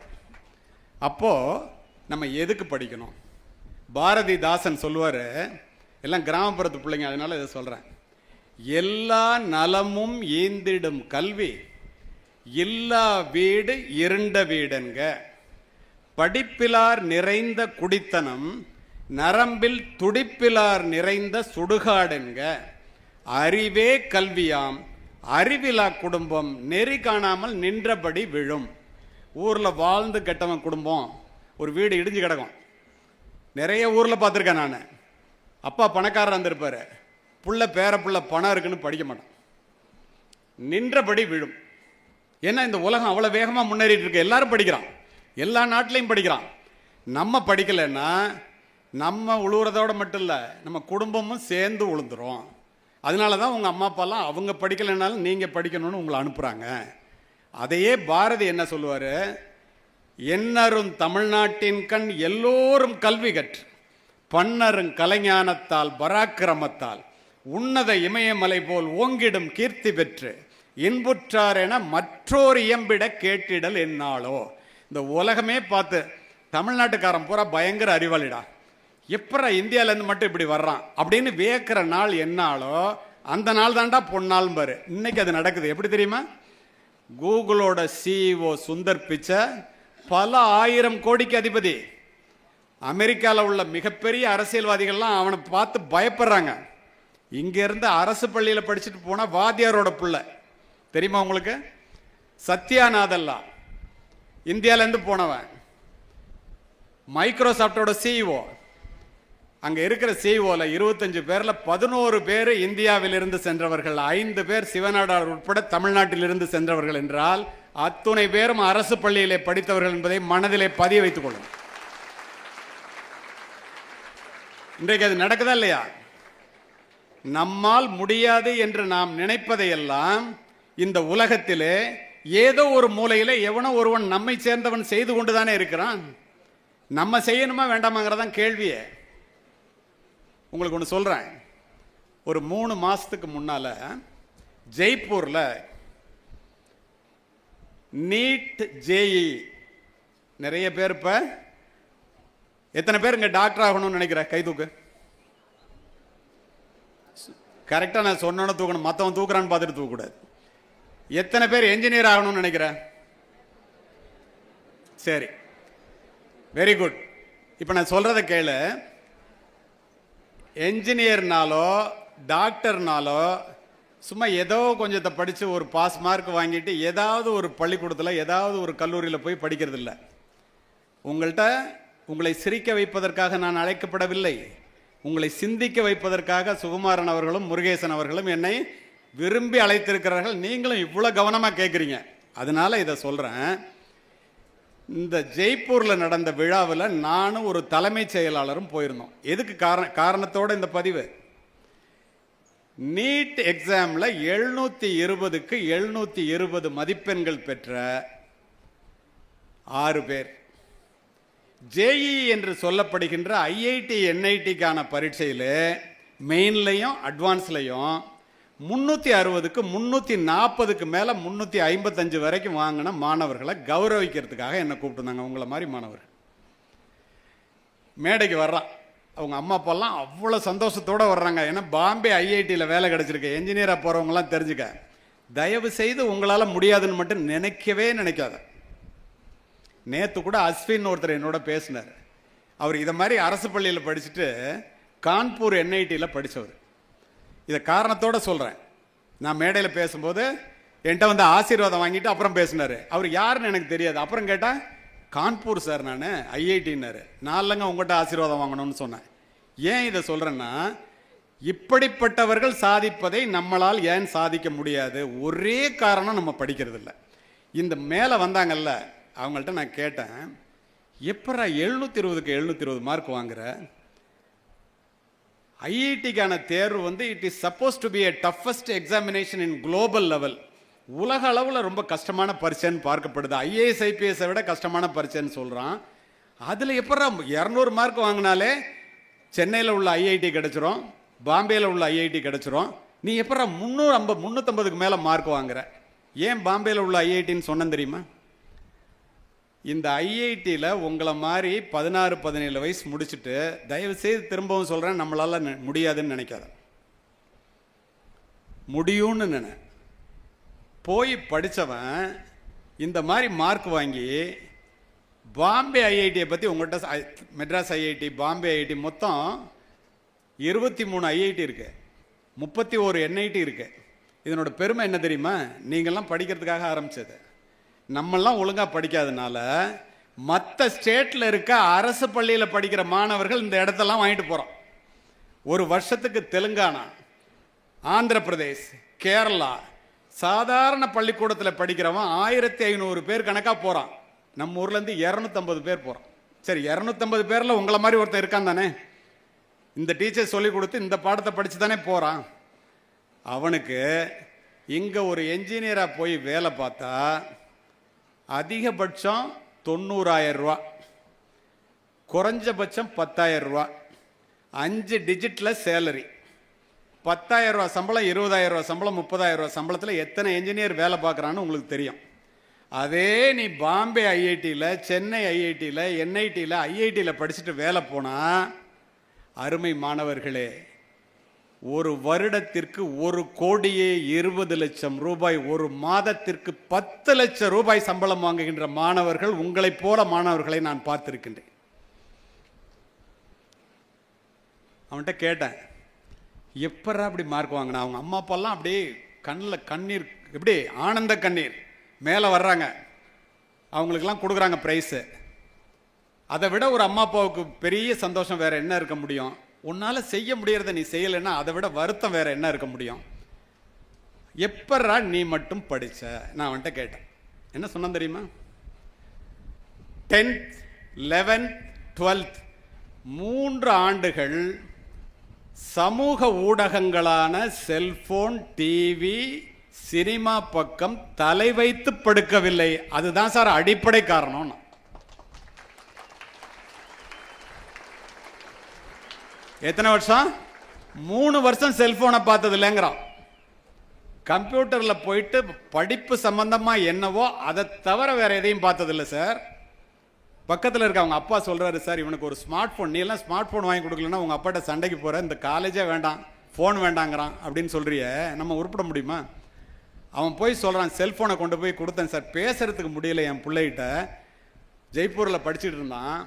அப்போ நம்ம எதுக்கு படிக்கணும்? பாரதிதாசன் சொல்லுவார், எல்லாம் கிராமப்புறத்து பிள்ளைங்க, அதனால இதை சொல்கிறேன். எல்லா நலமும் ஈந்திடும் கல்வி இல்லா வீடு இருண்ட வீடுங்க, படிப்பிலார் நிறைந்த குடித்தனம் நரம்பில் துடிப்பிலார் நிறைந்த சுடுகாடுங்க, அறிவே கல்வியாம் அறிவிலா குடும்பம் நெறி காணாமல் நின்றபடி விழும். ஊரில் வாழ்ந்து கெட்டவன் குடும்பம், ஒரு வீடு இடிஞ்சு கிடக்கும். நிறைய ஊரில் பார்த்துருக்கேன் நான். அப்பா பணக்காரர் இருந்திருப்பார், புள்ள பேர புள்ள பணம் இருக்குன்னு படிக்க மாட்டான், நின்றபடி விழும். ஏன்னா இந்த உலகம் அவ்வளோ வேகமாக முன்னேறிட்டு இருக்கு. எல்லாரும் படிக்கிறான், எல்லா நாட்டிலையும் படிக்கிறான். நம்ம படிக்கலைன்னா நம்ம உழுவுறதோட மட்டும் இல்லை, நம்ம குடும்பமும் சேர்ந்து உழுந்துரும். அதனால தான் உங்கள் அம்மா அப்பாலாம் அவங்க படிக்கலைன்னாலும் நீங்கள் படிக்கணும்னு உங்களை அனுப்புகிறாங்க. அதையே பாரதி என்ன சொல்லுவார்? எண்ணரும் தமிழ்நாட்டின் கண் எல்லோரும் கல்வி கற்று பன்னரும் கலைஞானத்தால் பராக்கிரமத்தால் உன்னத இமயமலை போல் ஓங்கிடும் கீர்த்தி பெற்று இன்புற்றார் என மற்றோர் இயம்பிட கேட்டிடல் என்னாலோ. இந்த உலகமே பார்த்து தமிழ்நாட்டுக்காரன் பூரா பயங்கர அறிவாளிடா, எப்பரா இந்தியாவிலேருந்து மட்டும் இப்படி வர்றான் அப்படின்னு வியக்கிற நாள் என்னாலோ அந்த நாள் தாண்டா பொன்னாள் பாரு. இன்னைக்கு அது நடக்குது. எப்படி தெரியுமா? கூகுளோட சிஇஓ சுந்தர் பிச்சை பல 1000 கோடிக்கு அதிபதி. அமெரிக்காவில் உள்ள மிகப்பெரிய அரசியல்வாதிகள்லாம் அவனை பார்த்து பயப்படுறாங்க. இங்கேருந்து அரசு பள்ளியில் படிச்சுட்டு போனால் வாத்தியாரோட பிள்ளை தெரியுமா உங்களுக்கு? சத்யாநாதல்லா இந்தியாவிலேருந்து போனவன். மைக்ரோசாஃப்டோட சிஇஓ. அங்க இருக்கிற சிஇஓல 25 பேர்ல 11 பேர் இந்தியாவிலிருந்து சென்றவர்கள், 5 பேர் சிவநாடார் உட்பட தமிழ்நாட்டிலிருந்து சென்றவர்கள் என்றால் அத்துணை பேரும் அரசு பள்ளியிலே படித்தவர்கள் என்பதை மனதிலே பதிய வைத்துக் கொள்ளும். இன்றைக்கு அது நடக்குதா இல்லையா? நம்மால் முடியாது என்று நாம் நினைப்பதையெல்லாம் இந்த உலகத்திலே ஏதோ ஒரு மூலையிலே எவனோ ஒருவன் நம்மை சேர்ந்தவன் செய்து கொண்டுதானே இருக்கிறான். நம்ம செய்யணுமா வேண்டாமாங்கிறதான் கேள்வியே. உங்களுக்கு ஒன்று சொல்றேன். ஒரு 3 மாசத்துக்கு முன்னால ஜெய்ப்பூர்ல நீட் ஜேஇ நிறைய பேர், இப்ப எத்தனை பேர் இங்க டாக்டர் ஆகணும்னு நினைக்கிற கை தூக்கு. கரெக்டா நான் சொன்னோன்னு தூக்கணும், மற்றவன் தூக்குறான்னு பார்த்துட்டு தூக்கக்கூடாது. எத்தனை பேர் என்ஜினியர் ஆகணும்னு நினைக்கிற? சரி, வெரி குட். இப்ப நான் சொல்றதை கேளு. என்ஜினியர்னாலோ டாக்டர்னாலோ சும்மா ஏதோ கொஞ்சத்தை படித்து ஒரு பாஸ் மார்க் வாங்கிட்டு ஏதாவது ஒரு பள்ளிக்கூடத்தில் ஏதாவது ஒரு கல்லூரியில் போய் படிக்கிறது இல்லை. உங்களை சிரிக்க வைப்பதற்காக நான் அழைக்கப்படவில்லை. உங்களை சிந்திக்க வைப்பதற்காக சுகுமாரன் அவர்களும் முருகேசன் அவர்களும் என்னை விரும்பி அழைத்திருக்கிறார்கள். நீங்களும் இவ்வளோ கவனமாக கேட்குறீங்க, அதனால இதை சொல்கிறேன். இந்த ஜெய்ப்பூரில் நடந்த விழாவில் நானும் ஒரு தலைமைச் செயலாளரும் போயிருந்தோம். எதுக்கு காரணத்தோட இந்த பதிவு. நீட் எக்ஸாமில் 720க்கு 720 மதிப்பெண்கள் பெற்ற 6 பேர், ஜேஇ என்று சொல்லப்படுகின்ற ஐஐடி என்ஐடிக்கான பரீட்சையில் மெயின்லையும் அட்வான்ஸ்லையும் 360க்கு 340க்கு மேலே 355 வரைக்கும் வாங்கின மாணவர்களை கௌரவிக்கிறதுக்காக என்னை கூப்பிட்டுருந்தாங்க. உங்களை மாதிரி மாணவர்கள் மேடைக்கு வர்றான். அவங்க அம்மா அப்பாலாம் அவ்வளோ சந்தோஷத்தோடு வர்றாங்க. ஏன்னா பாம்பே ஐஐடியில் வேலை கிடச்சிருக்கு. என்ஜினியராக போகிறவங்களாம் தெரிஞ்சுக்க, தயவு செய்து உங்களால் முடியாதுன்னு மட்டும் நினைக்கவே நினைக்காத. நேற்று கூட அஸ்வின் ஒருத்தர் என்னோட பேசினார். அவர் இதை மாதிரி அரசு பள்ளியில் படிச்சுட்டு கான்பூர் என்ஐடியில் படித்தவர். இதை காரணத்தோடு சொல்கிறேன். நான் மேடையில் பேசும்போது என்கிட்ட வந்து ஆசீர்வாதம் வாங்கிட்டு அப்புறம் பேசினார். அவர் யாருன்னு எனக்கு தெரியாது. அப்புறம் கேட்டால் கான்பூர் சார் நான் ஐஐடின்னாரு. நான் இல்லைங்க உங்கள்கிட்ட ஆசீர்வாதம் வாங்கணும்னு சொன்னேன். ஏன் இதை சொல்கிறேன்னா, இப்படிப்பட்டவர்கள் சாதிப்பதை நம்மளால் ஏன் சாதிக்க முடியாது? ஒரே காரணம், நம்ம படிக்கிறது இல்லை. இந்த மேலே வந்தாங்கல்ல, அவங்கள்ட்ட நான் கேட்டேன், எப்படா 720க்கு 720 மார்க் வாங்குற? ஐஐடிக்கான தேர்வு வந்து it is supposed to be a toughest examination in global level. உலக அளவில் ரொம்ப கஷ்டமான பரீட்சைன்னு பார்க்கப்படுது. ஐஏஎஸ் ஐபிஎஸை விட கஷ்டமான பரீட்சைன்னு சொல்கிறான். அதில் எப்படா 200 மார்க் வாங்கினாலே சென்னையில் உள்ள ஐஐடி கிடச்சிரும், பாம்பேயில் உள்ள ஐஐடி கிடச்சிரும். நீ எப்படா 350க்கு மேலே மார்க் வாங்குற? ஏன் பாம்பேயில் உள்ள ஐஐடின்னு சொன்னேன் தெரியுமா? இந்த ஐஐடியில் உங்களை மாதிரி 16-17 வயசு முடிச்சுட்டு, தயவு செய்து திரும்பவும் சொல்கிறேன், நம்மளால் முடியாதுன்னு நினைக்காத, முடியும்னு நினை. போய் படித்தவன் இந்த மாதிரி மார்க் வாங்கி பாம்பே ஐஐடியை பற்றி உங்கள்கிட்ட, மெட்ராஸ் ஐஐடி, பாம்பே ஐஐடி, மொத்தம் 23 ஐஐடி இருக்கு, 31 என்ஐடி இருக்கு. இதனோட பெருமை என்ன தெரியுமா? நீங்கள்லாம் படிக்கிறதுக்காக ஆரம்பிச்சது. நம்மெல்லாம் ஒழுங்காக படிக்காதனால மற்ற ஸ்டேட்டில் இருக்க அரசு பள்ளியில் படிக்கிற மாணவர்கள் இந்த இடத்தெல்லாம் வாங்கிட்டு போகிறோம். ஒரு வருஷத்துக்கு தெலுங்கானா, ஆந்திர பிரதேஷ், கேரளா சாதாரண பள்ளிக்கூடத்தில் படிக்கிறவன் 1500 பேர் கணக்காக போகிறான். நம்ம ஊர்லேருந்து 250 பேர் போகிறோம். சரி, 250 பேரில் உங்களை மாதிரி ஒருத்தர் இருக்கான் தானே, இந்த டீச்சர் சொல்லி கொடுத்து இந்த பாடத்தை படித்து தானே போகிறான். அவனுக்கு இங்கே ஒரு என்ஜினியராக போய் வேலை பார்த்தா அதிகபட்சம் 90,000 ரூபா, குறைஞ்சபட்சம் 10,000 ரூபா, 5 டிஜிட்டில் சேலரி. 10,000 ரூபா சம்பளம், 20,000 ரூபா சம்பளம், 30,000 ரூபா சம்பளத்தில் எத்தனை என்ஜினியர் வேலை பார்க்குறான்னு உங்களுக்கு தெரியும். அதே நீ பாம்பே ஐஐடியில், சென்னை ஐஐடியில், என்ஐடியில், ஐஐடியில் படிச்சுட்டு வேலை போனால், அருமை மாணவர்களே, ஒரு வருடத்திற்கு 1,20,00,000 ரூபாய், ஒரு மாதத்திற்கு 10 லட்சம் ரூபாய் சம்பளம் வாங்குகின்ற மாணவர்கள், உங்களைப் போல மாணவர்களை நான் பார்த்திருக்கின்றேன். அவன்கிட்ட கேட்டேன், எப்பரா அப்படி மார்க் வாங்கினா? அவங்க அம்மா அப்பாலாம் அப்படியே கண்ணில் கண்ணீர், எப்படி ஆனந்த கண்ணீர் மேலே வர்றாங்க. அவங்களுக்கெல்லாம் கொடுக்குறாங்க ப்ரைஸு. அதை விட ஒரு அம்மா அப்பாவுக்கு பெரிய சந்தோஷம் வேற என்ன இருக்க முடியும்? உன்னால செய்ய முடியறத நீ செய்யலைன்னா அதை விட வருத்தம் வேற என்ன இருக்க முடியும்? எப்பறா நீ மட்டும் படிச்ச? நான் அவன்கிட்ட கேட்டேன். என்ன சொன்ன தெரியுமா? 10th 11th 12th 3 ஆண்டுகள் சமூக ஊடகங்களான செல்போன், டிவி, சினிமா பக்கம் தலை வைத்து படுக்கவில்லை. அதுதான் சார் அடிப்படை காரணம். எத்தனை வருஷம்? 3 வருஷம் செல்போனை பார்த்தது இல்லைங்கிறான். கம்ப்யூட்டர்ல போயிட்டு படிப்பு சம்பந்தமா என்னவோ அதை தவிர வேற எதையும் பார்த்ததில்லை சார். பக்கத்தில் இருக்க அவங்க அப்பா சொல்றாரு, சார் இவனுக்கு ஒரு ஸ்மார்ட் போன், நீ எல்லாம் ஸ்மார்ட் போன் வாங்கி கொடுக்கலன்னா உங்க அப்பாட்ட சண்டைக்கு போற, இந்த காலேஜே வேண்டாம், போன் வேண்டாங்கிறான் அப்படின்னு சொல்றிய, நம்ம உருப்பிட முடியுமா? அவன் போய் சொல்றான், செல்போனை கொண்டு போய் கொடுத்தேன் சார், பேசுறதுக்கு முடியல என் பிள்ளைகிட்ட, ஜெய்ப்பூரில் படிச்சுட்டு இருந்தான்,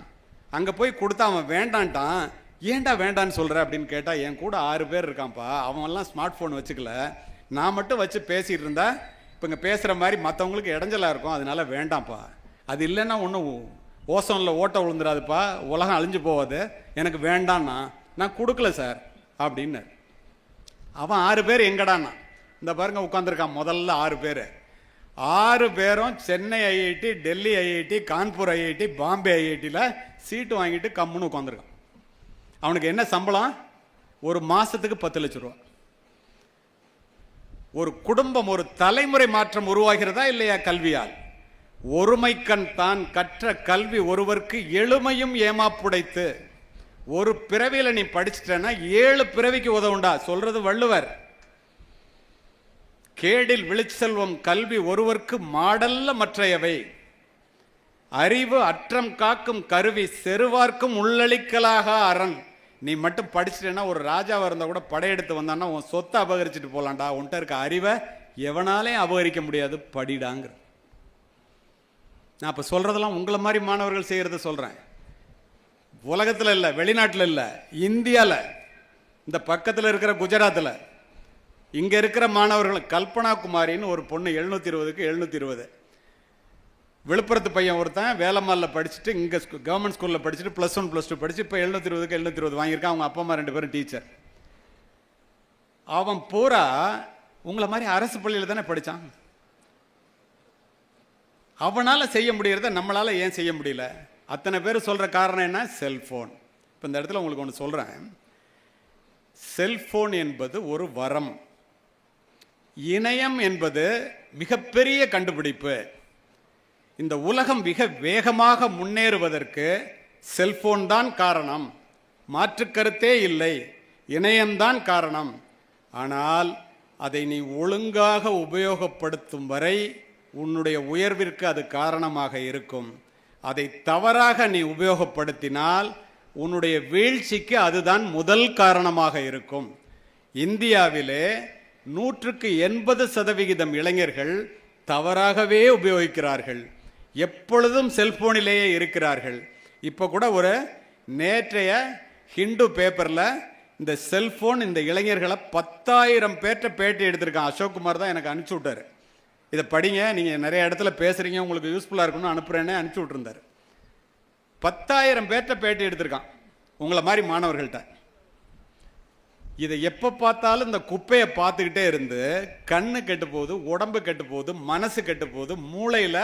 அங்கே போய் கொடுத்தா அவன் வேண்டான்ட்டான். ஏன்டா வேண்டான்னு சொல்ற அப்படின்னு கேட்டா, என் கூட 6 பேர் இருக்கான்ப்பா, அவன்லாம் ஸ்மார்ட் போன் வச்சுக்கல, நான் மட்டும் வச்சு பேசிட்டு இருந்தா இப்போ இங்கே பேசுகிற மாதிரி மற்றவங்களுக்கு இடைஞ்சலாக இருக்கும், அதனால வேண்டாம்ப்பா. அது இல்லைன்னா ஒன்றும் ஓசோனில் ஓட்ட விழுந்துடாதுப்பா, உலகம் அழிஞ்சு போவாது, எனக்கு வேண்டான்னா நான் கொடுக்கல சார் அப்படின்னு. அவன் 6 பேர் எங்கடான்னா, இந்த பாருங்க உட்காந்துருக்கான் முதல்ல 6 பேர். 6 பேரும் Chennai IIT, Delhi IIT, Kanpur IIT, Bombay ஐஐடியில் சீட்டு வாங்கிட்டு கம்முன்னு உட்காந்துருக்கான். அவனுக்கு என்ன சம்பளம்? ஒரு மாசத்துக்கு 10 லட்சம் ரூபா. ஒரு குடும்பம், ஒரு தலைமுறை மாற்றம் உருவாகிறதா இல்லையா கல்வியால்? ஒருமைக்கண் தான் கற்ற கல்வி ஒருவருக்கு எழுமையும் ஏமாப்புடைத்து. ஒரு பிறவியில நீ படிச்சுட்டேன்னா 7 பிறவிக்கு உதவுண்டா சொல்றது வள்ளுவர். கேடில் விழிச்செல்வம் கல்வி ஒருவருக்கு மாடல்ல மற்றையவை. அறிவு அற்றம் காக்கும் கருவி செருவார்க்கும் உள்ளளிக்கலாக அரண். நீ மட்டும் படிச்சுட்டேன்னா ஒரு ராஜாவாக இருந்தால் கூட படையெடுத்து வந்தான்னா உன் சொத்தை அபகரிச்சுட்டு போகலான்டா, உன்கிட்ட இருக்க அறிவை எவனாலே அபகரிக்க முடியாது, படிடாங்கிற. நான் இப்போ சொல்கிறதெல்லாம் உங்களை மாதிரி மாணவர்கள் செய்கிறத சொல்கிறேன். உலகத்தில் இல்லை, வெளிநாட்டில் இல்லை, இந்தியாவில், இந்த பக்கத்தில் இருக்கிற குஜராத்தில், இங்கே இருக்கிற மாணவர்கள். கல்பனா குமாரின்னு ஒரு பொண்ணு 720க்கு 720. விழுப்புரத்து பையன் ஒருத்தன் வேலம்மாலில் படிச்சுட்டு இங்கே கவர்மெண்ட் ஸ்கூலில் படிச்சுட்டு +1 +2 படிச்சு இப்போ 720க்கு 720 வாங்கியிருக்கான். அவங்க அப்பா அம்மா 2 பேரும் டீச்சர். அவன் பூரா உங்களை மாதிரி அரசு பள்ளியில் தானே படித்தான். அவனால் செய்ய முடியறத நம்மளால் ஏன் செய்ய முடியல? அத்தனை பேர் சொல்கிற காரணம் என்ன? செல்ஃபோன். இப்போ இந்த இடத்துல உங்களுக்கு ஒன்று சொல்கிறேன். செல்ஃபோன் என்பது ஒரு வரம். இணையம் என்பது மிகப்பெரிய கண்டுபிடிப்பு. இந்த உலகம் மிக வேகமாக முன்னேறுவதற்கு செல்போன் தான் காரணம், மாற்று கருத்தே இல்லை. இணையம்தான் காரணம். ஆனால் அதை நீ ஒழுங்காக உபயோகப்படுத்தும் வரை உன்னுடைய உயர்விற்கு அது காரணமாக இருக்கும். அதை தவறாக நீ உபயோகப்படுத்தினால் உன்னுடைய வீழ்ச்சிக்கு அதுதான் முதல் காரணமாக இருக்கும். இந்தியாவிலே 100க்கு 80% இளைஞர்கள் தவறாகவே உபயோகிக்கிறார்கள். எப்பொழுதும் செல்போனிலேயே இருக்கிறார்கள். இப்போ கூட ஒரு நேற்றைய ஹிந்து பேப்பரில் இந்த செல்போன் இந்த இளைஞர்களை 10,000 பேர்கிட்ட பேட்டி எடுத்திருக்கான். அசோக் குமார் தான் எனக்கு அனுப்பிச்சி விட்டார். இதை படிங்க, நீங்கள் நிறைய இடத்துல பேசுகிறீங்க, உங்களுக்கு யூஸ்ஃபுல்லாக இருக்குன்னு அனுப்புகிறேன்னு அனுப்பிச்சி விட்டுருந்தார். 10,000 பேர்கிட்ட பேட்டி எடுத்திருக்கான் உங்களை மாதிரி மாணவர்கள்ட்ட. இதை எப்போ பார்த்தாலும் இந்த குப்பையை பார்த்துக்கிட்டே இருந்து கண்ணு கெட்டு போகுது, உடம்பு கெட்டு போகுது, மனசு கெட்டு போகுது, மூளையில்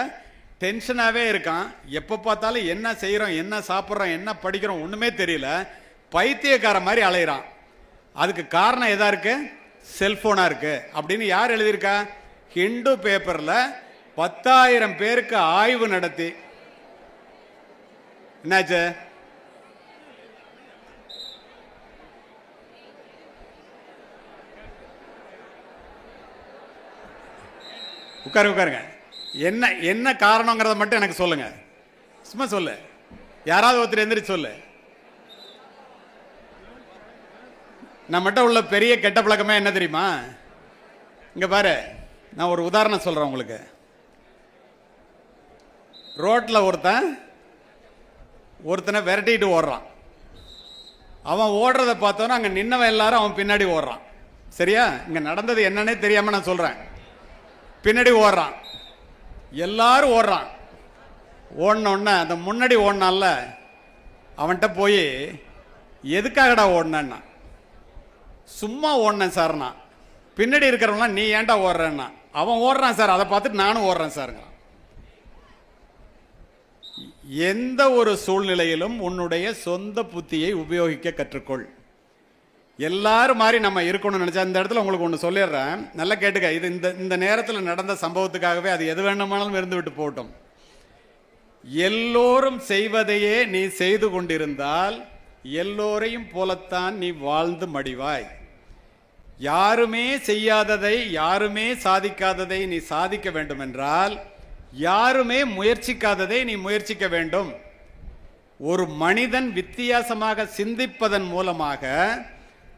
டென்ஷனாகவே இருக்கான். எப்போ பார்த்தாலும் என்ன செய்கிறோம், என்ன சாப்பிட்றோம், என்ன படிக்கிறோம் ஒன்றுமே தெரியல, பைத்தியக்கார மாதிரி அலையிறான். அதுக்கு காரணம் எதா இருக்கு? செல்ஃபோனாக இருக்கு அப்படின்னு யார் எழுதியிருக்கா? ஹிந்து பேப்பரில் 10,000 பேருக்கு ஆய்வு நடத்தி. என்னாச்சு? உட்காருங்க. என்ன என்ன காரணங்கிறத மட்டும் எனக்கு சொல்லுங்க. சும்மா சொல்லு, யாராவது ஒருத்தர் எந்திரிச்சு சொல்லு. நம்மகிட்ட உள்ள பெரிய கெட்ட பழக்கமே என்ன தெரியுமா? இங்க பாரு, நான் ஒரு உதாரணம் சொல்றேன் உங்களுக்கு. ரோட்ல ஒருத்தனை விரட்டிட்டு ஓடுறான். அவன் ஓடுறத பார்த்தோன்னா அங்க நின்னவன் எல்லாரும் அவன் பின்னாடி ஓடுறான். சரியா? இங்க நடந்தது என்னன்னே தெரியாம நான் சொல்றேன். பின்னாடி ஓடுறான், எல்லாரும் ஓடுறான். ஓடனோடனே அந்த முன்னாடி ஓடினால அவன்கிட்ட போய் எதுக்காகடா ஓடினேன்னா, சும்மா ஓடினேன் சார்னா. பின்னாடி இருக்கிறவங்களாம் நீ ஏன்டா ஓடுறேன்னா, அவன் ஓடுறான் சார், அதை பார்த்துட்டு நானும் ஓடுறேன் சாருங்க. எந்த ஒரு சூழ்நிலையிலும் உன்னுடைய சொந்த புத்தியை உபயோகிக்க கற்றுக்கொள். எல்லாரும் மாதிரி நம்ம இருக்கணும்னு நினைச்சா, இந்த இடத்துல உங்களுக்கு ஒன்று சொல்லிடுறேன், நல்லா கேட்டுக்க. இது இந்த நேரத்தில் நடந்த சம்பவத்துக்காகவே அது எது வேண்டுமானாலும் இருந்து விட்டு போகட்டும். எல்லோரும் செய்வதையே நீ செய்து கொண்டிருந்தால் எல்லோரையும் போலத்தான் நீ வாழ்ந்து மடிவாய். யாருமே செய்யாததை, யாருமே சாதிக்காததை நீ சாதிக்க வேண்டும் என்றால் யாருமே முயற்சிக்காததை நீ முயற்சிக்க வேண்டும். ஒரு மனிதன் வித்தியாசமாக சிந்திப்பதன் மூலமாக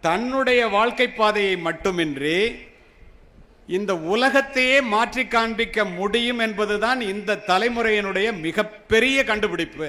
தன்னுடைய வாழ்க்கை பாதையை மட்டுமின்றி இந்த உலகத்தையே மாற்றி காண்பிக்க முடியும் என்பதுதான் இந்த தலைமுறையினுடைய மிகப்பெரிய கண்டுபிடிப்பு.